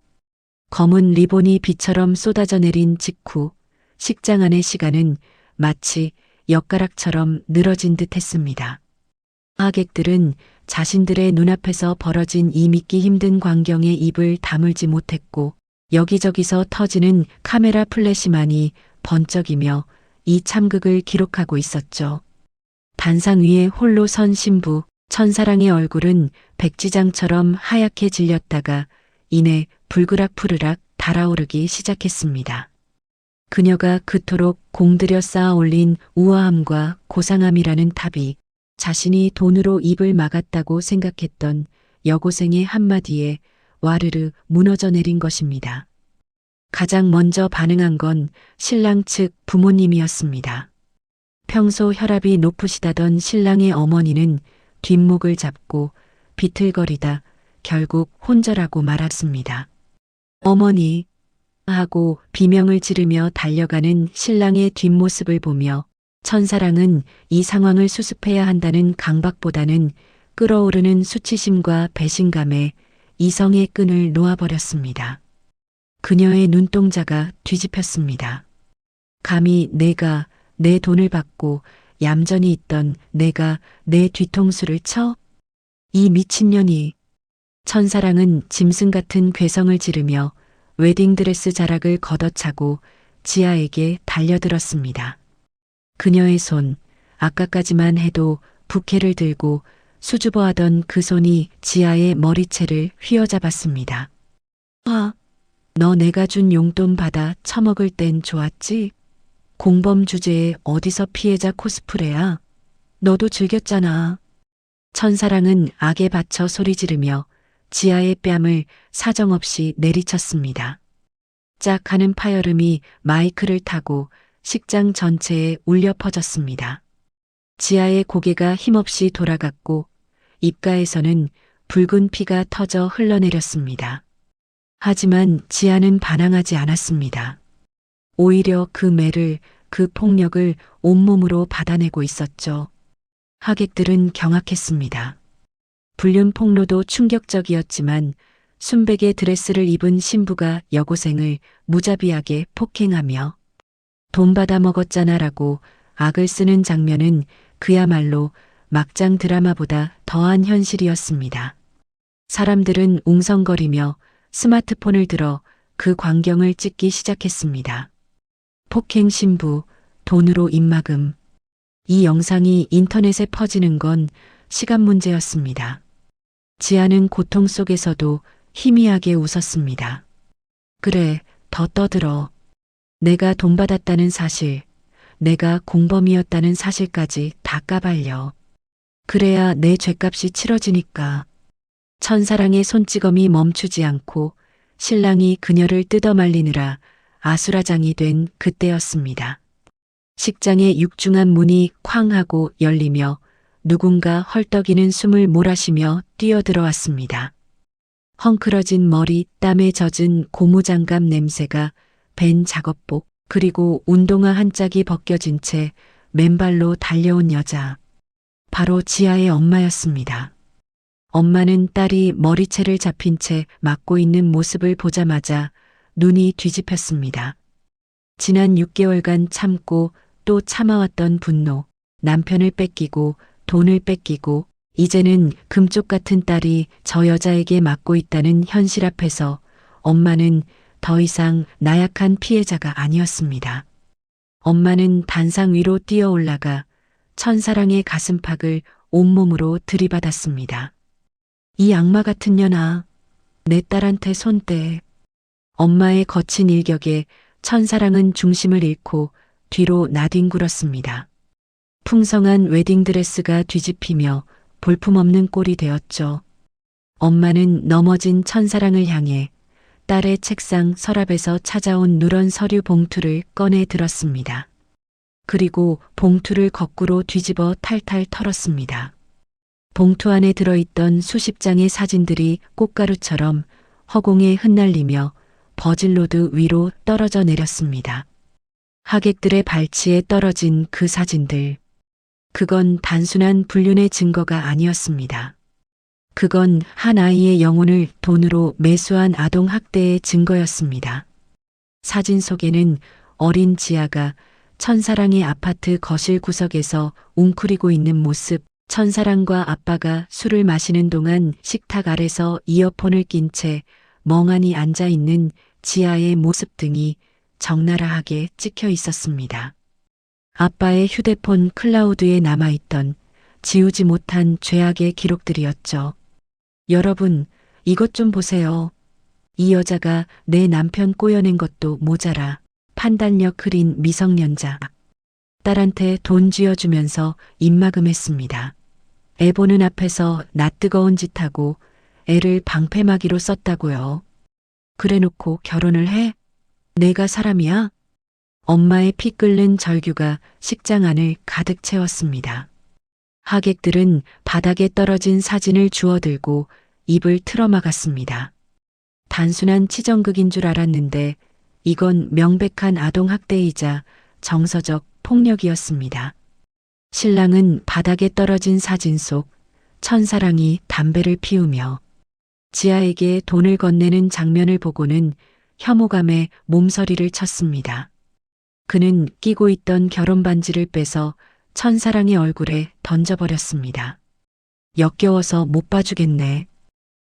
검은 리본이 비처럼 쏟아져 내린 직후 식장 안의 시간은 마치 엿가락처럼 늘어진 듯 했습니다. 하객들은 자신들의 눈앞에서 벌어진 이 믿기 힘든 광경에 입을 다물지 못했고 여기저기서 터지는 카메라 플래시만이 번쩍이며 이 참극을 기록하고 있었죠. 단상 위에 홀로 선 신부 천사랑의 얼굴은 백지장처럼 하얗게 질렸다가 이내 불그락푸르락 달아오르기 시작했습니다. 그녀가 그토록 공들여 쌓아 올린 우아함과 고상함이라는 탑이 자신이 돈으로 입을 막았다고 생각했던 여고생의 한마디에 와르르 무너져 내린 것입니다. 가장 먼저 반응한 건 신랑 측 부모님이었습니다. 평소 혈압이 높으시다던 신랑의 어머니는 뒷목을 잡고 비틀거리다 결국 혼절하고 말았습니다. 어머니 하고 비명을 지르며 달려가는 신랑의 뒷모습을 보며 천사랑은 이 상황을 수습해야 한다는 강박보다는 끓어오르는 수치심과 배신감에 이성의 끈을 놓아버렸습니다. 그녀의 눈동자가 뒤집혔습니다. 감히 내가 내 돈을 받고 얌전히 있던 내가 내 뒤통수를 쳐? 이 미친년이. 천사랑은 짐승 같은 괴성을 지르며 웨딩드레스 자락을 걷어차고 지아에게 달려들었습니다. 그녀의 손, 아까까지만 해도 부케를 들고 수줍어하던 그 손이 지아의 머리채를 휘어잡았습니다. 아, 너 내가 준 용돈 받아 처먹을 땐 좋았지? 공범 주제에 어디서 피해자 코스프레야? 너도 즐겼잖아. 천사랑은 악에 받쳐 소리 지르며 지아의 뺨을 사정없이 내리쳤습니다. 짝 하는 파열음이 마이크를 타고 식장 전체에 울려 퍼졌습니다. 지아의 고개가 힘없이 돌아갔고 입가에서는 붉은 피가 터져 흘러내렸습니다. 하지만 지아는 반항하지 않았습니다. 오히려 그 매를, 그 폭력을 온몸으로 받아내고 있었죠. 하객들은 경악했습니다. 불륜 폭로도 충격적이었지만 순백의 드레스를 입은 신부가 여고생을 무자비하게 폭행하며 돈 받아 먹었잖아라고 악을 쓰는 장면은 그야말로 막장 드라마보다 더한 현실이었습니다. 사람들은 웅성거리며 스마트폰을 들어 그 광경을 찍기 시작했습니다. 폭행 신부, 돈으로 입막음. 이 영상이 인터넷에 퍼지는 건 시간 문제였습니다. 지아는 고통 속에서도 희미하게 웃었습니다. 그래, 더 떠들어. 내가 돈 받았다는 사실, 내가 공범이었다는 사실까지 다 까발려. 그래야 내 죗값이 치러지니까. 천사랑의 손찌검이 멈추지 않고 신랑이 그녀를 뜯어말리느라 아수라장이 된 그때였습니다. 식장의 육중한 문이 쾅 하고 열리며 누군가 헐떡이는 숨을 몰아쉬며 뛰어들어왔습니다. 헝클어진 머리, 땀에 젖은 고무장갑 냄새가 밴 작업복, 그리고 운동화 한 짝이 벗겨진 채 맨발로 달려온 여자. 바로 지아의 엄마였습니다. 엄마는 딸이 머리채를 잡힌 채 맞고 있는 모습을 보자마자 눈이 뒤집혔습니다. 지난 6개월간 참고 또 참아왔던 분노, 남편을 뺏기고 돈을 뺏기고 이제는 금쪽 같은 딸이 저 여자에게 맞고 있다는 현실 앞에서 엄마는 더 이상 나약한 피해자가 아니었습니다. 엄마는 단상 위로 뛰어 올라가 천사랑의 가슴팍을 온몸으로 들이받았습니다. 이 악마 같은 년아, 내 딸한테 손 떼. 엄마의 거친 일격에 천사랑은 중심을 잃고 뒤로 나뒹굴었습니다. 풍성한 웨딩드레스가 뒤집히며 볼품없는 꼴이 되었죠. 엄마는 넘어진 천사랑을 향해 딸의 책상 서랍에서 찾아온 누런 서류 봉투를 꺼내 들었습니다. 그리고 봉투를 거꾸로 뒤집어 탈탈 털었습니다. 봉투 안에 들어있던 수십 장의 사진들이 꽃가루처럼 허공에 흩날리며 버질로드 위로 떨어져 내렸습니다. 하객들의 발치에 떨어진 그 사진들. 그건 단순한 불륜의 증거가 아니었습니다. 그건 한 아이의 영혼을 돈으로 매수한 아동 학대의 증거였습니다. 사진 속에는 어린 지아가 천사랑의 아파트 거실 구석에서 웅크리고 있는 모습, 천사랑과 아빠가 술을 마시는 동안 식탁 아래서 이어폰을 낀 채 멍하니 앉아 있는 지아의 모습 등이 적나라하게 찍혀 있었습니다. 아빠의 휴대폰 클라우드에 남아있던 지우지 못한 죄악의 기록들이었죠. 여러분, 이것 좀 보세요. 이 여자가 내 남편 꼬여낸 것도 모자라 판단력 흐린 미성년자. 딸한테 돈 쥐어주면서 입막음했습니다. 애 보는 앞에서 낯뜨거운 짓하고 애를 방패막이로 썼다고요. 그래놓고 결혼을 해? 내가 사람이야? 엄마의 피 끓는 절규가 식장 안을 가득 채웠습니다. 하객들은 바닥에 떨어진 사진을 주워들고 입을 틀어막았습니다. 단순한 치정극인 줄 알았는데 이건 명백한 아동학대이자 정서적 폭력이었습니다. 신랑은 바닥에 떨어진 사진 속 천사랑이 담배를 피우며 지아에게 돈을 건네는 장면을 보고는 혐오감에 몸서리를 쳤습니다. 그는 끼고 있던 결혼 반지를 빼서 천사랑의 얼굴에 던져버렸습니다. 역겨워서 못 봐주겠네.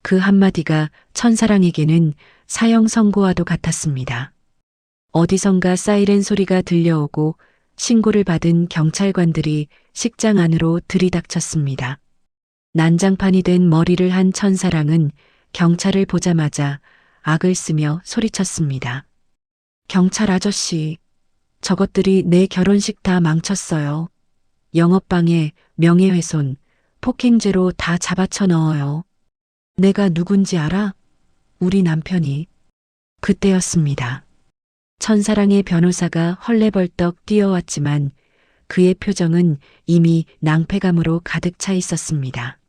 그 한마디가 천사랑에게는 사형 선고와도 같았습니다. 어디선가 사이렌 소리가 들려오고 신고를 받은 경찰관들이 식장 안으로 들이닥쳤습니다. 난장판이 된 머리를 한 천사랑은 경찰을 보자마자 악을 쓰며 소리쳤습니다. 경찰 아저씨, 저것들이 내 결혼식 다 망쳤어요. 영업방해, 명예훼손, 폭행죄로 다 잡아쳐 넣어요. 내가 누군지 알아? 우리 남편이. 그때였습니다. 천사랑의 변호사가 헐레벌떡 뛰어왔지만 그의 표정은 이미 낭패감으로 가득 차 있었습니다.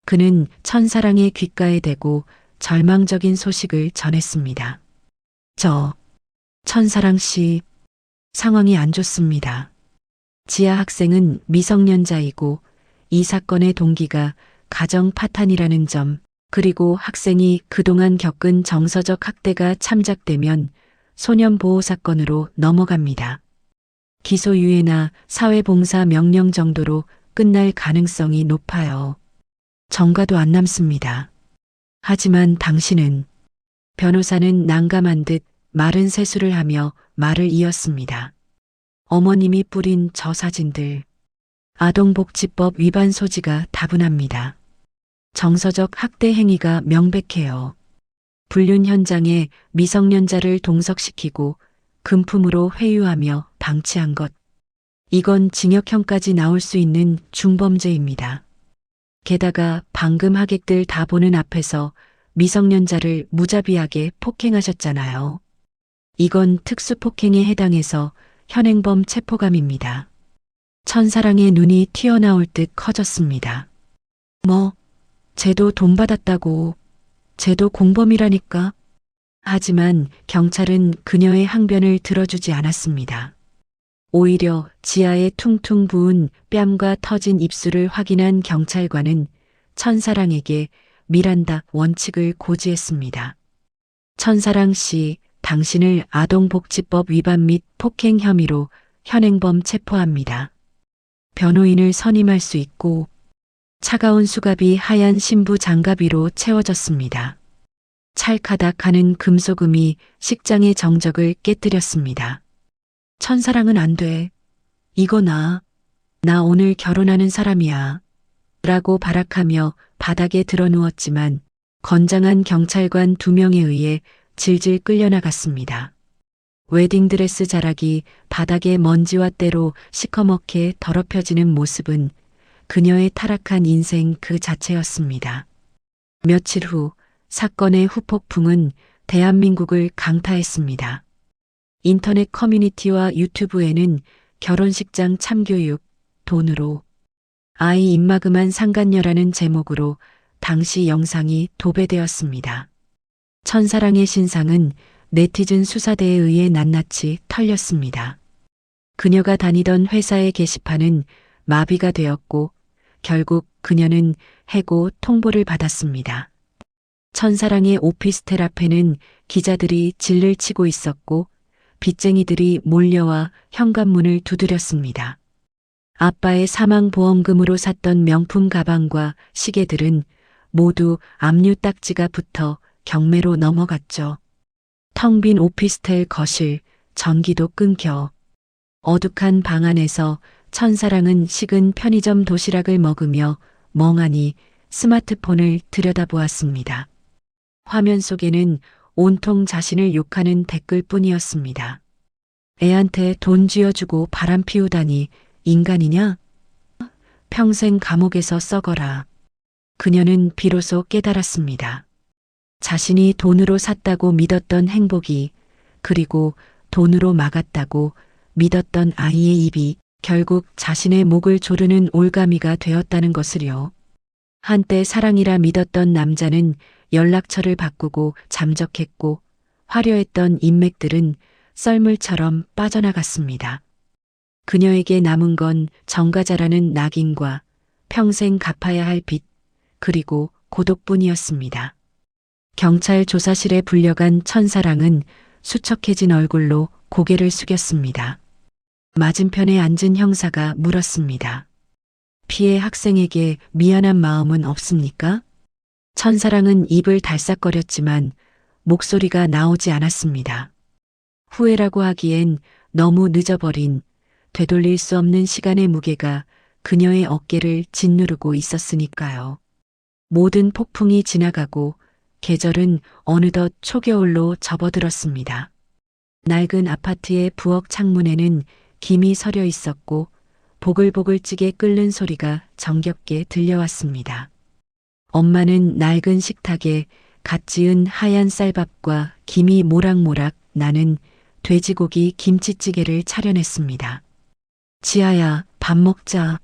그는 천사랑의 귓가에 대고 절망적인 소식을 전했습니다. 천사랑 씨, 상황이 안 좋습니다. 지아 학생은 미성년자이고 이 사건의 동기가 가정 파탄이라는 점, 그리고 학생이 그동안 겪은 정서적 학대가 참작되면 소년보호 사건으로 넘어갑니다. 기소유예나 사회봉사 명령 정도로 끝날 가능성이 높아요. 정가도 안 남습니다. 하지만 당신은, 변호사는 난감한 듯 마른 세수를 하며 말을 이었습니다. 어머님이 뿌린 저 사진들, 아동복지법 위반 소지가 다분합니다. 정서적 학대 행위가 명백해요. 불륜 현장에 미성년자를 동석시키고 금품으로 회유하며 방치한 것. 이건 징역형까지 나올 수 있는 중범죄입니다. 게다가 방금 하객들 다 보는 앞에서 미성년자를 무자비하게 폭행하셨잖아요. 이건 특수폭행에 해당해서 현행범 체포감입니다. 천사랑의 눈이 튀어나올 듯 커졌습니다. 쟤도 돈 받았다고. 쟤도 공범이라니까. 하지만 경찰은 그녀의 항변을 들어주지 않았습니다. 오히려 지하에 퉁퉁 부은 뺨과 터진 입술을 확인한 경찰관은 천사랑에게 미란다 원칙을 고지했습니다. 천사랑 씨, 당신을 아동복지법 위반 및 폭행 혐의로 현행범 체포합니다. 변호인을 선임할 수 있고. 차가운 수갑이 하얀 신부 장갑위로 채워졌습니다. 찰카닥하는 금소금이 식장의 정적을 깨뜨렸습니다. 천사랑은 안 돼. 이거 나 오늘 결혼하는 사람이야. 라고 발악하며 바닥에 드러누웠지만 건장한 경찰관 2명에 의해 질질 끌려나갔습니다. 웨딩드레스 자락이 바닥에 먼지와 때로 시커멓게 더럽혀지는 모습은 그녀의 타락한 인생 그 자체였습니다. 며칠 후 사건의 후폭풍은 대한민국을 강타했습니다. 인터넷 커뮤니티와 유튜브에는 결혼식장 참교육, 돈으로, 아이 입마금한 상간녀라는 제목으로 당시 영상이 도배되었습니다. 천사랑의 신상은 네티즌 수사대에 의해 낱낱이 털렸습니다. 그녀가 다니던 회사의 게시판은 마비가 되었고 결국 그녀는 해고 통보를 받았습니다. 천사랑의 오피스텔 앞에는 기자들이 질를 치고 있었고 빚쟁이들이 몰려와 현관문을 두드렸습니다. 아빠의 사망보험금으로 샀던 명품 가방과 시계들은 모두 압류 딱지가 붙어 경매로 넘어갔죠. 텅 빈 오피스텔 거실, 전기도 끊겨. 어둑한 방 안에서 천사랑은 식은 편의점 도시락을 먹으며 멍하니 스마트폰을 들여다보았습니다. 화면 속에는 온통 자신을 욕하는 댓글뿐이었습니다. 애한테 돈 쥐어주고 바람 피우다니 인간이냐? 평생 감옥에서 썩어라. 그녀는 비로소 깨달았습니다. 자신이 돈으로 샀다고 믿었던 행복이, 그리고 돈으로 막았다고 믿었던 아이의 입이 결국 자신의 목을 조르는 올가미가 되었다는 것을요. 한때 사랑이라 믿었던 남자는 연락처를 바꾸고 잠적했고 화려했던 인맥들은 썰물처럼 빠져나갔습니다. 그녀에게 남은 건 정가자라는 낙인과 평생 갚아야 할 빚, 그리고 고독뿐이었습니다. 경찰 조사실에 불려간 천사랑은 수척해진 얼굴로 고개를 숙였습니다. 맞은편에 앉은 형사가 물었습니다. 피해 학생에게 미안한 마음은 없습니까? 천사랑은 입을 달싹거렸지만 목소리가 나오지 않았습니다. 후회라고 하기엔 너무 늦어버린 되돌릴 수 없는 시간의 무게가 그녀의 어깨를 짓누르고 있었으니까요. 모든 폭풍이 지나가고 계절은 어느덧 초겨울로 접어들었습니다. 낡은 아파트의 부엌 창문에는 김이 서려 있었고 보글보글 찌개 끓는 소리가 정겹게 들려왔습니다. 엄마는 낡은 식탁에 갓 지은 하얀 쌀밥과 김이 모락모락 나는 돼지고기 김치찌개를 차려냈습니다. 지아야, 밥 먹자.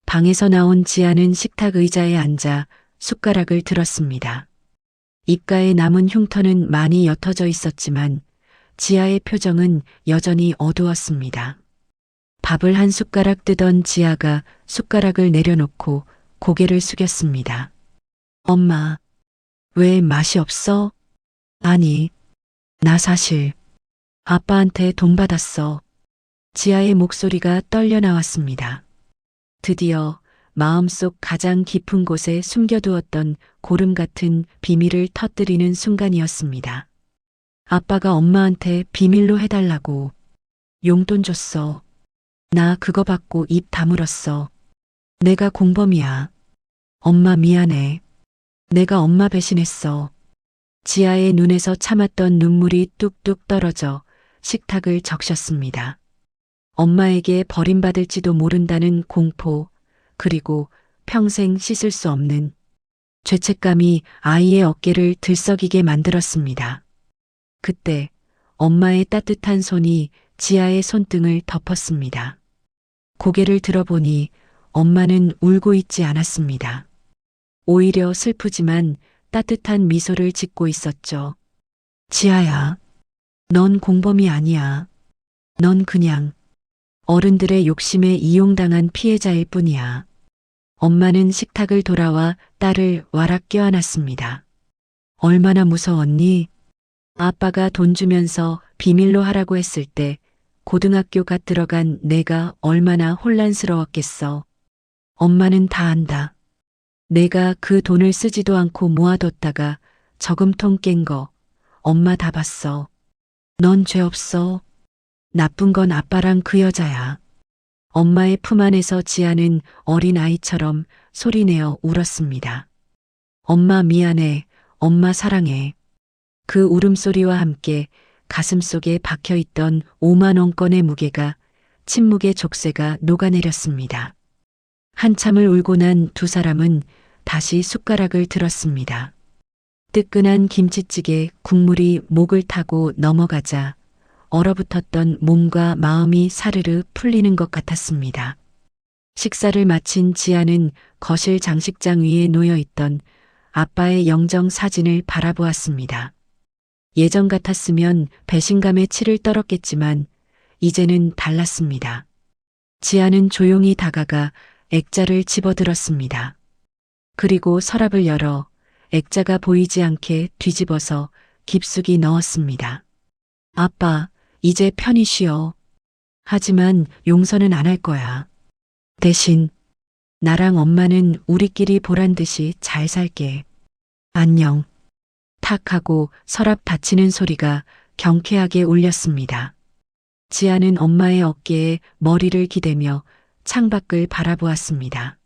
방에서 나온 지아는 식탁 의자에 앉아 숟가락을 들었습니다. 입가에 남은 흉터는 많이 옅어져 있었지만 지아의 표정은 여전히 어두웠습니다. 밥을 한 숟가락 뜨던 지아가 숟가락을 내려놓고 고개를 숙였습니다. 엄마, 왜 맛이 없어? 아니, 나 사실 아빠한테 돈 받았어. 지아의 목소리가 떨려 나왔습니다. 드디어 마음속 가장 깊은 곳에 숨겨두었던 고름 같은 비밀을 터뜨리는 순간이었습니다. 아빠가 엄마한테 비밀로 해달라고 용돈 줬어. 나 그거 받고 입 다물었어. 내가 공범이야. 엄마 미안해. 내가 엄마 배신했어. 지아의 눈에서 참았던 눈물이 뚝뚝 떨어져 식탁을 적셨습니다. 엄마에게 버림받을지도 모른다는 공포, 그리고 평생 씻을 수 없는 죄책감이 아이의 어깨를 들썩이게 만들었습니다. 그때 엄마의 따뜻한 손이 지아의 손등을 덮었습니다. 고개를 들어보니 엄마는 울고 있지 않았습니다. 오히려 슬프지만 따뜻한 미소를 짓고 있었죠. 지아야, 넌 공범이 아니야. 넌 그냥 어른들의 욕심에 이용당한 피해자일 뿐이야. 엄마는 식탁을 돌아와 딸을 와락 껴안았습니다. 얼마나 무서웠니? 아빠가 돈 주면서 비밀로 하라고 했을 때 고등학교 갓 들어간 내가 얼마나 혼란스러웠겠어. 엄마는 다 안다. 내가 그 돈을 쓰지도 않고 모아뒀다가 저금통 깬 거 엄마 다 봤어. 넌 죄 없어. 나쁜 건 아빠랑 그 여자야. 엄마의 품 안에서 지아는 어린 아이처럼 소리내어 울었습니다. 엄마 미안해. 엄마 사랑해. 그 울음소리와 함께 가슴속에 박혀있던 5만 원권의 무게가 침묵의 족쇄가 녹아내렸습니다. 한참을 울고 난 두 사람은 다시 숟가락을 들었습니다. 뜨끈한 김치찌개 국물이 목을 타고 넘어가자 얼어붙었던 몸과 마음이 사르르 풀리는 것 같았습니다. 식사를 마친 지아는 거실 장식장 위에 놓여있던 아빠의 영정 사진을 바라보았습니다. 예전 같았으면 배신감에 치를 떨었겠지만 이제는 달랐습니다. 지아는 조용히 다가가 액자를 집어들었습니다. 그리고 서랍을 열어 액자가 보이지 않게 뒤집어서 깊숙이 넣었습니다. 아빠, 이제 편히 쉬어. 하지만 용서는 안 할 거야. 대신 나랑 엄마는 우리끼리 보란 듯이 잘 살게. 안녕. 탁 하고 서랍 닫히는 소리가 경쾌하게 울렸습니다. 지아는 엄마의 어깨에 머리를 기대며 창밖을 바라보았습니다.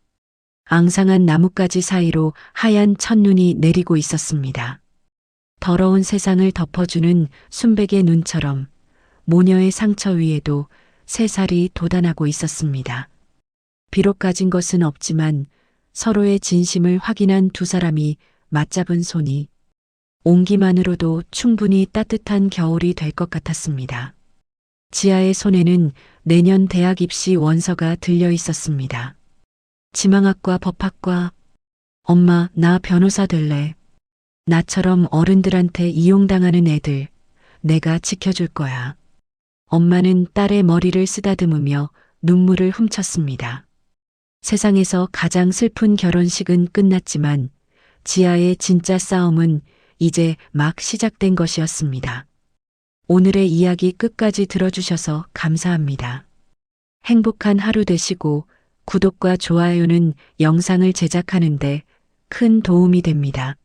앙상한 나뭇가지 사이로 하얀 첫눈이 내리고 있었습니다. 더러운 세상을 덮어주는 순백의 눈처럼 모녀의 상처 위에도 새살이 돋아나고 있었습니다. 비록 가진 것은 없지만 서로의 진심을 확인한 두 사람이 맞잡은 손이 온기만으로도 충분히 따뜻한 겨울이 될 것 같았습니다. 지아의 손에는 내년 대학 입시 원서가 들려 있었습니다. 지망학과 법학과. 엄마, 나 변호사 될래. 나처럼 어른들한테 이용당하는 애들 내가 지켜줄 거야. 엄마는 딸의 머리를 쓰다듬으며 눈물을 훔쳤습니다. 세상에서 가장 슬픈 결혼식은 끝났지만 지아의 진짜 싸움은 이제 막 시작된 것이었습니다. 오늘의 이야기 끝까지 들어주셔서 감사합니다. 행복한 하루 되시고 구독과 좋아요는 영상을 제작하는데 큰 도움이 됩니다.